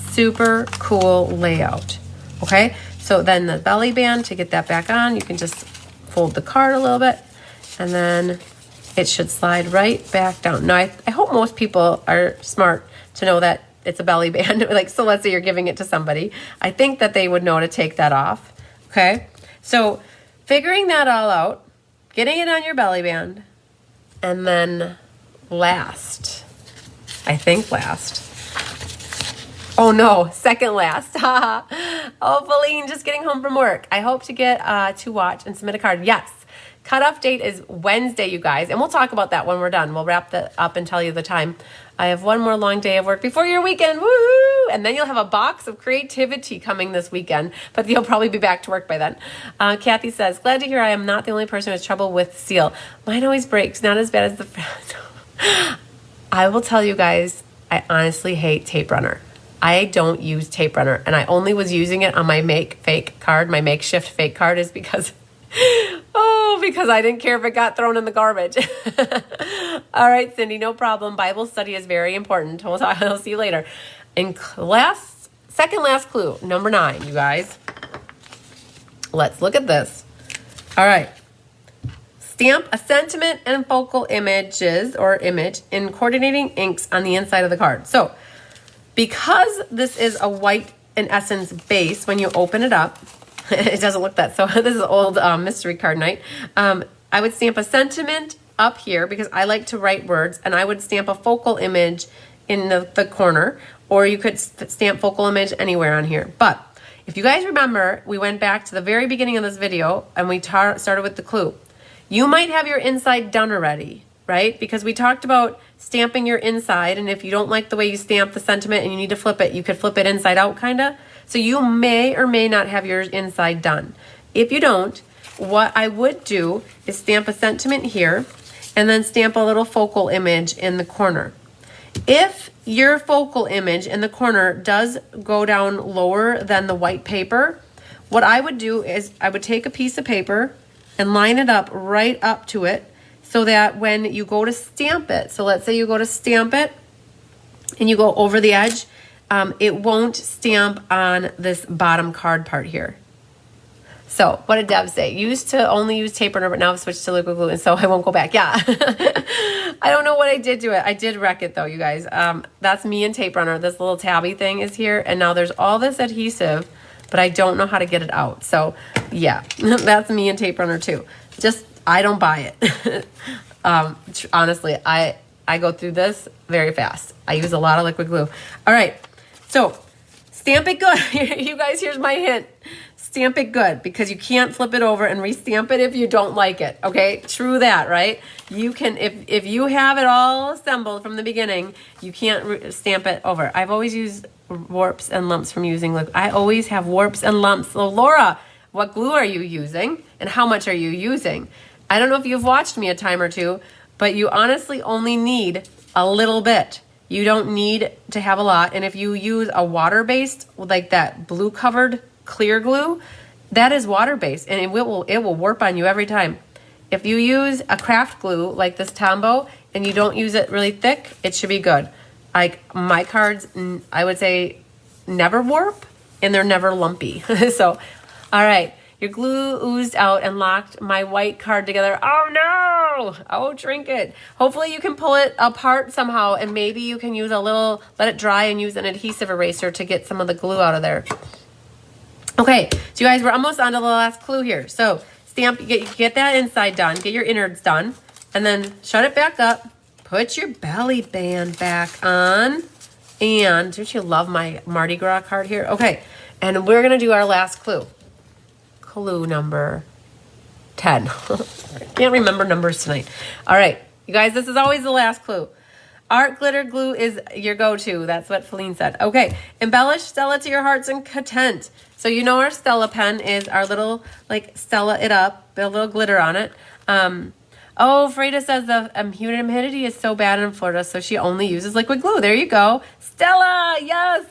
Super cool layout. Okay, so then the belly band, to get that back on, you can just fold the card a little bit, and then it should slide right back down. Now, I hope most people are smart to know that it's a belly band. Like, so let's say you're giving it to somebody. I think that they would know to take that off. Okay, so figuring that all out, getting it on your belly band, and then last, I think last, oh no, second last. Oh, Feline, just getting home from work. I hope to get to watch and submit a card. Yes, cutoff date is Wednesday, you guys. And we'll talk about that when we're done. We'll wrap that up and tell you the time. I have one more long day of work before your weekend. Woo! And then you'll have a box of creativity coming this weekend. But you'll probably be back to work by then. Kathy says, glad to hear I am not the only person who has trouble with seal. Mine always breaks. Not as bad as the... I will tell you guys, I honestly hate tape runner. I don't use tape runner, and I only was using it on my fake card. My makeshift fake card is because, because I didn't care if it got thrown in the garbage. All right, Cindy, no problem. Bible study is very important. I'll see you later. And second last clue, number 9, you guys. Let's look at this. All right. Stamp a sentiment and focal images or image in coordinating inks on the inside of the card. So, because this is a white, in essence, base, when you open it up, it doesn't look that, so this is old mystery card night. I would stamp a sentiment up here because I like to write words, and I would stamp a focal image in the corner, or you could stamp focal image anywhere on here. But if you guys remember, we went back to the very beginning of this video, and we started with the clue. You might have your inside done already, right? Because we talked about stamping your inside. And if you don't like the way you stamp the sentiment and you need to flip it, you could flip it inside out kind of. So you may or may not have yours inside done. If you don't, what I would do is stamp a sentiment here and then stamp a little focal image in the corner. If your focal image in the corner does go down lower than the white paper, what I would do is I would take a piece of paper and line it up right up to it so that when you go to stamp it, so let's say you go to stamp it and you go over the edge, it won't stamp on this bottom card part here. So what did Deb say? Used to only use tape runner, but now I've switched to liquid glue, and so I won't go back. Yeah. I don't know what I did to it. I did wreck it though, you guys. That's me and tape runner. This little tabby thing is here, and now there's all this adhesive, but I don't know how to get it out. So yeah, that's me and tape runner too. Just, I don't buy it. Honestly, I go through this very fast. I use a lot of liquid glue. All right. So stamp it good. You guys, here's my hint. Stamp it good, because you can't flip it over and re-stamp it if you don't like it. Okay, true that, right? You can, if you have it all assembled from the beginning, you can't stamp it over. I've always used warps and lumps from using liquid. I always have warps and lumps. So Laura, what glue are you using and how much are you using? I don't know if you've watched me a time or two, but you honestly only need a little bit. You don't need to have a lot. And if you use a water-based, like that blue covered clear glue, that is water-based, and it will warp on you every time. If you use a craft glue like this Tombow and you don't use it really thick, it should be good. Like my cards, I would say never warp, and they're never lumpy. So, all right, your glue oozed out and locked my white card together. Oh no! Oh, trinket. Hopefully you can pull it apart somehow, and maybe you can use a little, let it dry and use an adhesive eraser to get some of the glue out of there. Okay, so you guys, we're almost on to the last clue here. So stamp, get that inside done, get your innards done, and then shut it back up, put your belly band back on, and don't you love my Mardi Gras card here? Okay, and we're gonna do our last clue. Clue number 10. Can't remember numbers tonight. All right, you guys, this is always the last clue. Art glitter glue is your go-to. That's what Feline said. Okay, embellish Stella to your heart's content. So you know our Stella pen is our little, like, Stella it up, put a little glitter on it. Oh, Freda says the humidity is so bad in Florida, so she only uses liquid glue. There you go. Stella, yes.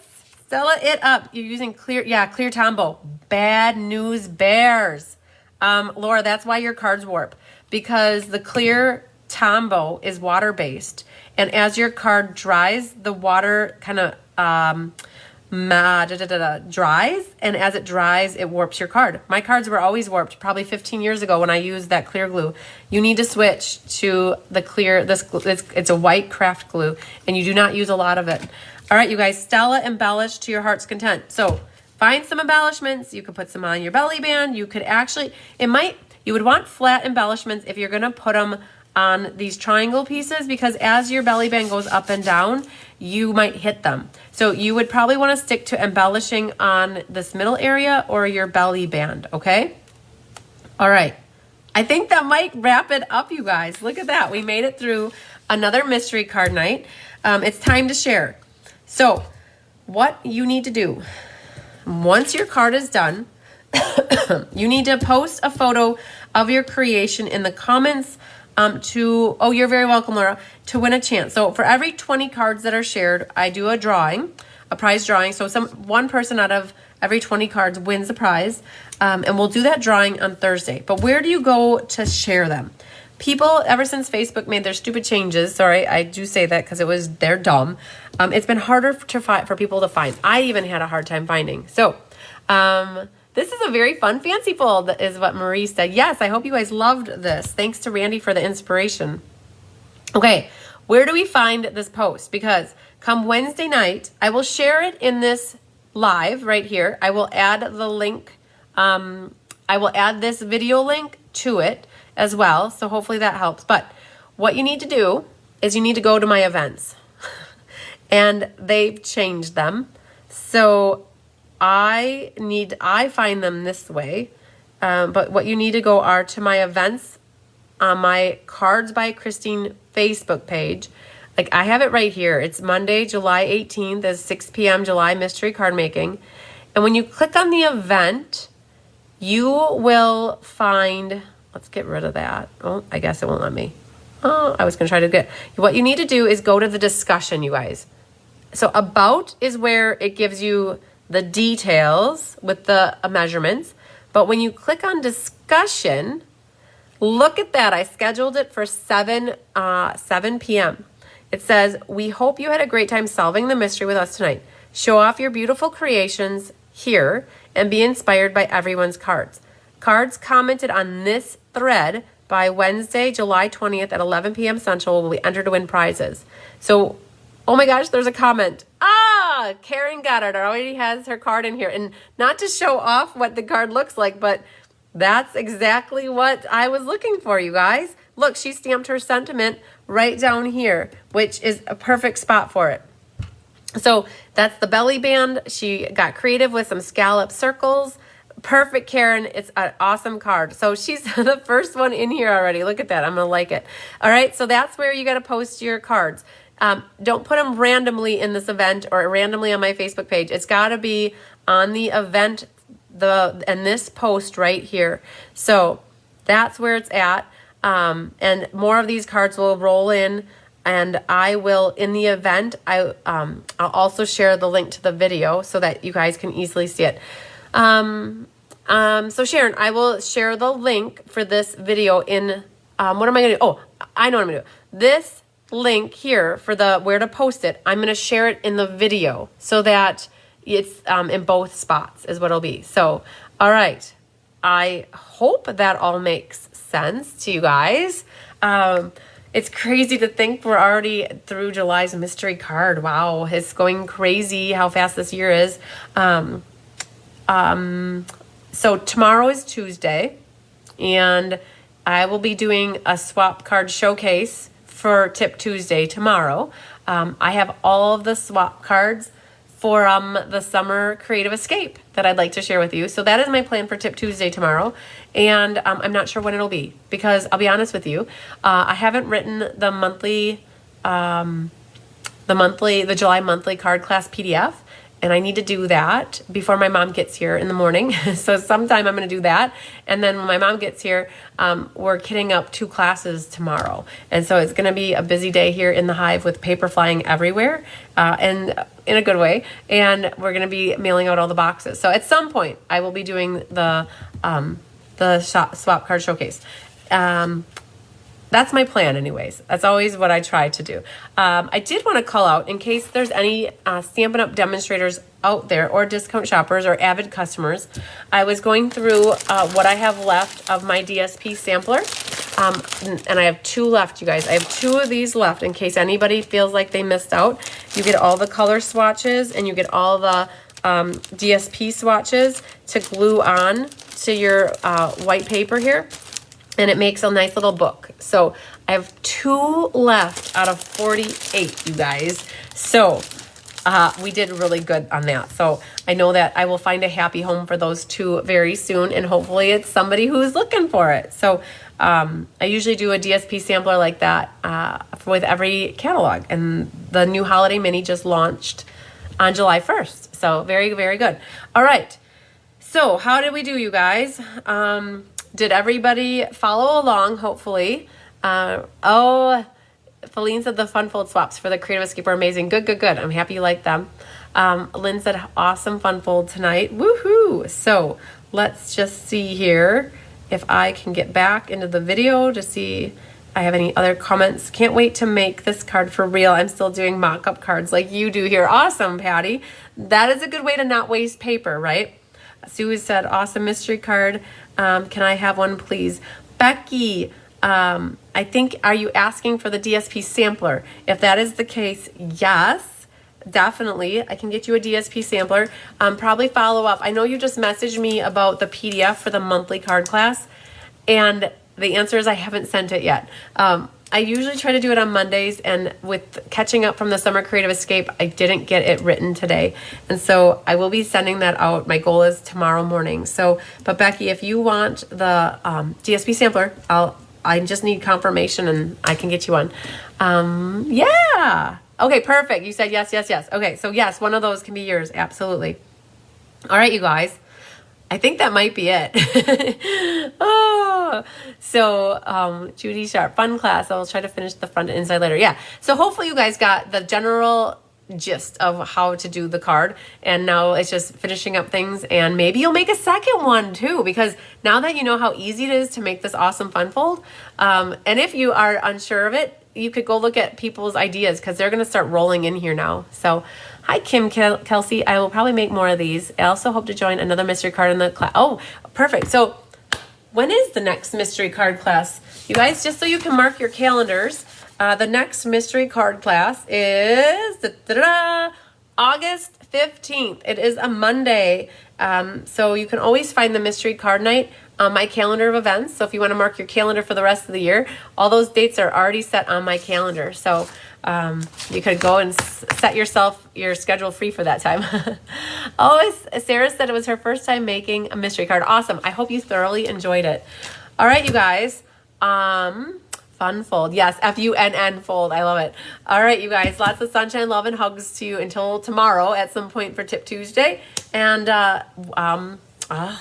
Stella it up. You're using clear Tombow. Bad news bears. Laura, that's why your cards warp, because the clear Tombow is water-based. And as your card dries, the water kind of dries, and as it dries, it warps your card. My cards were always warped probably 15 years ago when I used that clear glue. You need to switch to the clear, it's a white craft glue, and you do not use a lot of it. All right, you guys, Stella embellish to your heart's content. So find some embellishments. You could put some on your belly band. You could actually, you would want flat embellishments if you're gonna put them on these triangle pieces, because as your belly band goes up and down, you might hit them. So you would probably want to stick to embellishing on this middle area or your belly band, okay? All right. I think that might wrap it up, you guys. Look at that. We made it through another mystery card night. It's time to share. So what you need to do, once your card is done, you need to post a photo of your creation in the comments you're very welcome, Laura, to win a chance. So for every 20 cards that are shared, I do a drawing, a prize drawing. So one person out of every 20 cards wins a prize. And we'll do that drawing on Thursday. But where do you go to share them? People, ever since Facebook made their stupid changes, sorry, I do say that because they're dumb. It's been harder for people to find. I even had a hard time finding. So, this is a very fun fancy fold, is what Marie said. Yes, I hope you guys loved this. Thanks to Randy for the inspiration. Okay, where do we find this post? Because come Wednesday night, I will share it in this live right here. I will add the link. I will add this video link to it as well. So hopefully that helps. But what you need to do is you need to go to my events. And they've changed them. So I find them this way, but what you need to go are to my events on my Cards by Christine Facebook page, Like I have it right here. It's Monday, July 18th is 6 p.m. July mystery card making. And when you click on the event, you will find, let's get rid of that. Oh, I guess it won't let me. Oh, I was going to try to get, what you need to do is go to the discussion, you guys. So about is where it gives you the details with the measurements. But when you click on discussion, look at that. I scheduled it for 7 p.m. It says, we hope you had a great time solving the mystery with us tonight. Show off your beautiful creations here and be inspired by everyone's cards. Cards commented on this thread by Wednesday, July 20th at 11 p.m. Central will be entered to win prizes. So, oh my gosh, there's a comment. Karen Goddard already has her card in here. And not to show off what the card looks like, but that's exactly what I was looking for, you guys. Look, she stamped her sentiment right down here, which is a perfect spot for it. So that's the belly band. She got creative with some scallop circles. Perfect, Karen. It's an awesome card. So she's the first one in here already. Look at that. I'm going to like it. All right. So that's where you got to post your cards. Don't put them randomly in this event or randomly on my Facebook page. It's got to be on the event, and this post right here. So that's where it's at. And more of these cards will roll in, and I will, in the event, I'll also share the link to the video so that you guys can easily see it. So Sharon, I will share the link for this video in, what am I going to do? Oh, I know what I'm going to do. This link here for the where to post it, I'm going to share it in the video so that it's in both spots is what it'll be. So, all right. I hope that all makes sense to you guys. It's crazy to think we're already through July's mystery card. Wow, it's going crazy how fast this year is. So tomorrow is Tuesday, and I will be doing a swap card showcase for Tip Tuesday tomorrow. I have all of the swap cards for the summer creative escape that I'd like to share with you. So that is my plan for Tip Tuesday tomorrow. And I'm not sure when it'll be because I'll be honest with you, I haven't written the July monthly card class PDF. And I need to do that before my mom gets here in the morning. So sometime I'm going to do that. And then when my mom gets here, we're kitting up 2 classes tomorrow. And so it's going to be a busy day here in the hive with paper flying everywhere, and in a good way. And we're going to be mailing out all the boxes. So at some point I will be doing the swap card showcase. That's my plan anyways. That's always what I try to do. I did want to call out in case there's any Stampin' Up! Demonstrators out there or discount shoppers or avid customers. I was going through what I have left of my DSP sampler. And I have 2 left, you guys. I have 2 of these left in case anybody feels like they missed out. You get all the color swatches and you get all the DSP swatches to glue on to your white paper here. And it makes a nice little book. So I have 2 left out of 48, you guys. So we did really good on that. So I know that I will find a happy home for those 2 very soon. And hopefully it's somebody who's looking for it. So I usually do a DSP sampler like that with every catalog. And the new holiday mini just launched on July 1st. So very, very good. All right. So how did we do, you guys? Did everybody follow along, hopefully? Feline said the fun fold swaps for the Creative Escape were amazing. Good, good, good. I'm happy you like them. Lynn said awesome fun fold tonight. Woohoo! So let's just see here if I can get back into the video to see if I have any other comments. Can't wait to make this card for real. I'm still doing mock-up cards like you do here. Awesome, Patty. That is a good way to not waste paper, right? Sue said, awesome mystery card. Can I have one, please? Becky, I think, are you asking for the DSP sampler? If that is the case, yes, definitely. I can get you a DSP sampler. Probably follow up. I know you just messaged me about the PDF for the monthly card class, and the answer is I haven't sent it yet. I usually try to do it on Mondays, and with catching up from the Summer Creative Escape, I didn't get it written today. And so I will be sending that out. My goal is tomorrow morning. So, but Becky, if you want the DSP sampler, I'll I just need confirmation and I can get you one. Yeah. Okay, perfect. You said yes, yes, yes. Okay, so yes, one of those can be yours. Absolutely. All right, you guys. I think that might be it. Oh, so Judy Sharp, fun class. I'll try to finish the front and inside later. Yeah. So hopefully you guys got the general gist of how to do the card, and now it's just finishing up things, and maybe you'll make a second one too, because now that you know how easy it is to make this awesome fun fold, and if you are unsure of it, you could go look at people's ideas because they're going to start rolling in here now. So hi, Kim Kelsey. I will probably make more of these. I also hope to join another mystery card in the class. Oh, perfect. So when is the next mystery card class? You guys, just so you can mark your calendars, the next mystery card class is August 15th. It is a Monday. So you can always find the mystery card night on my calendar of events. So if you want to mark your calendar for the rest of the year, all those dates are already set on my calendar. So you could go and set your schedule free for that time. Oh, Sarah said it was her first time making a mystery card. Awesome. I hope you thoroughly enjoyed it. All right, you guys. Fun fold. Yes, FUNN fold. I love it. All right, you guys. Lots of sunshine, love, and hugs to you until tomorrow at some point for Tip Tuesday. And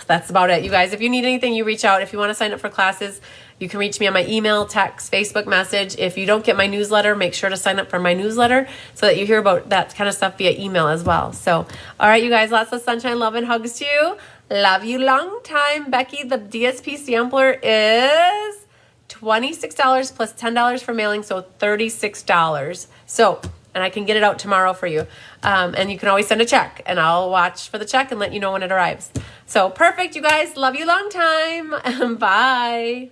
that's about it, you guys. If you need anything, you reach out. If you want to sign up for classes, you can reach me on my email, text, Facebook message. If you don't get my newsletter, make sure to sign up for my newsletter so that you hear about that kind of stuff via email as well. So, all right, you guys, lots of sunshine, love, and hugs to you. Love you long time. Becky, the DSP sampler is $26 plus $10 for mailing, so $36. So, and I can get it out tomorrow for you. And you can always send a check, and I'll watch for the check and let you know when it arrives. So perfect, you guys. Love you long time. Bye.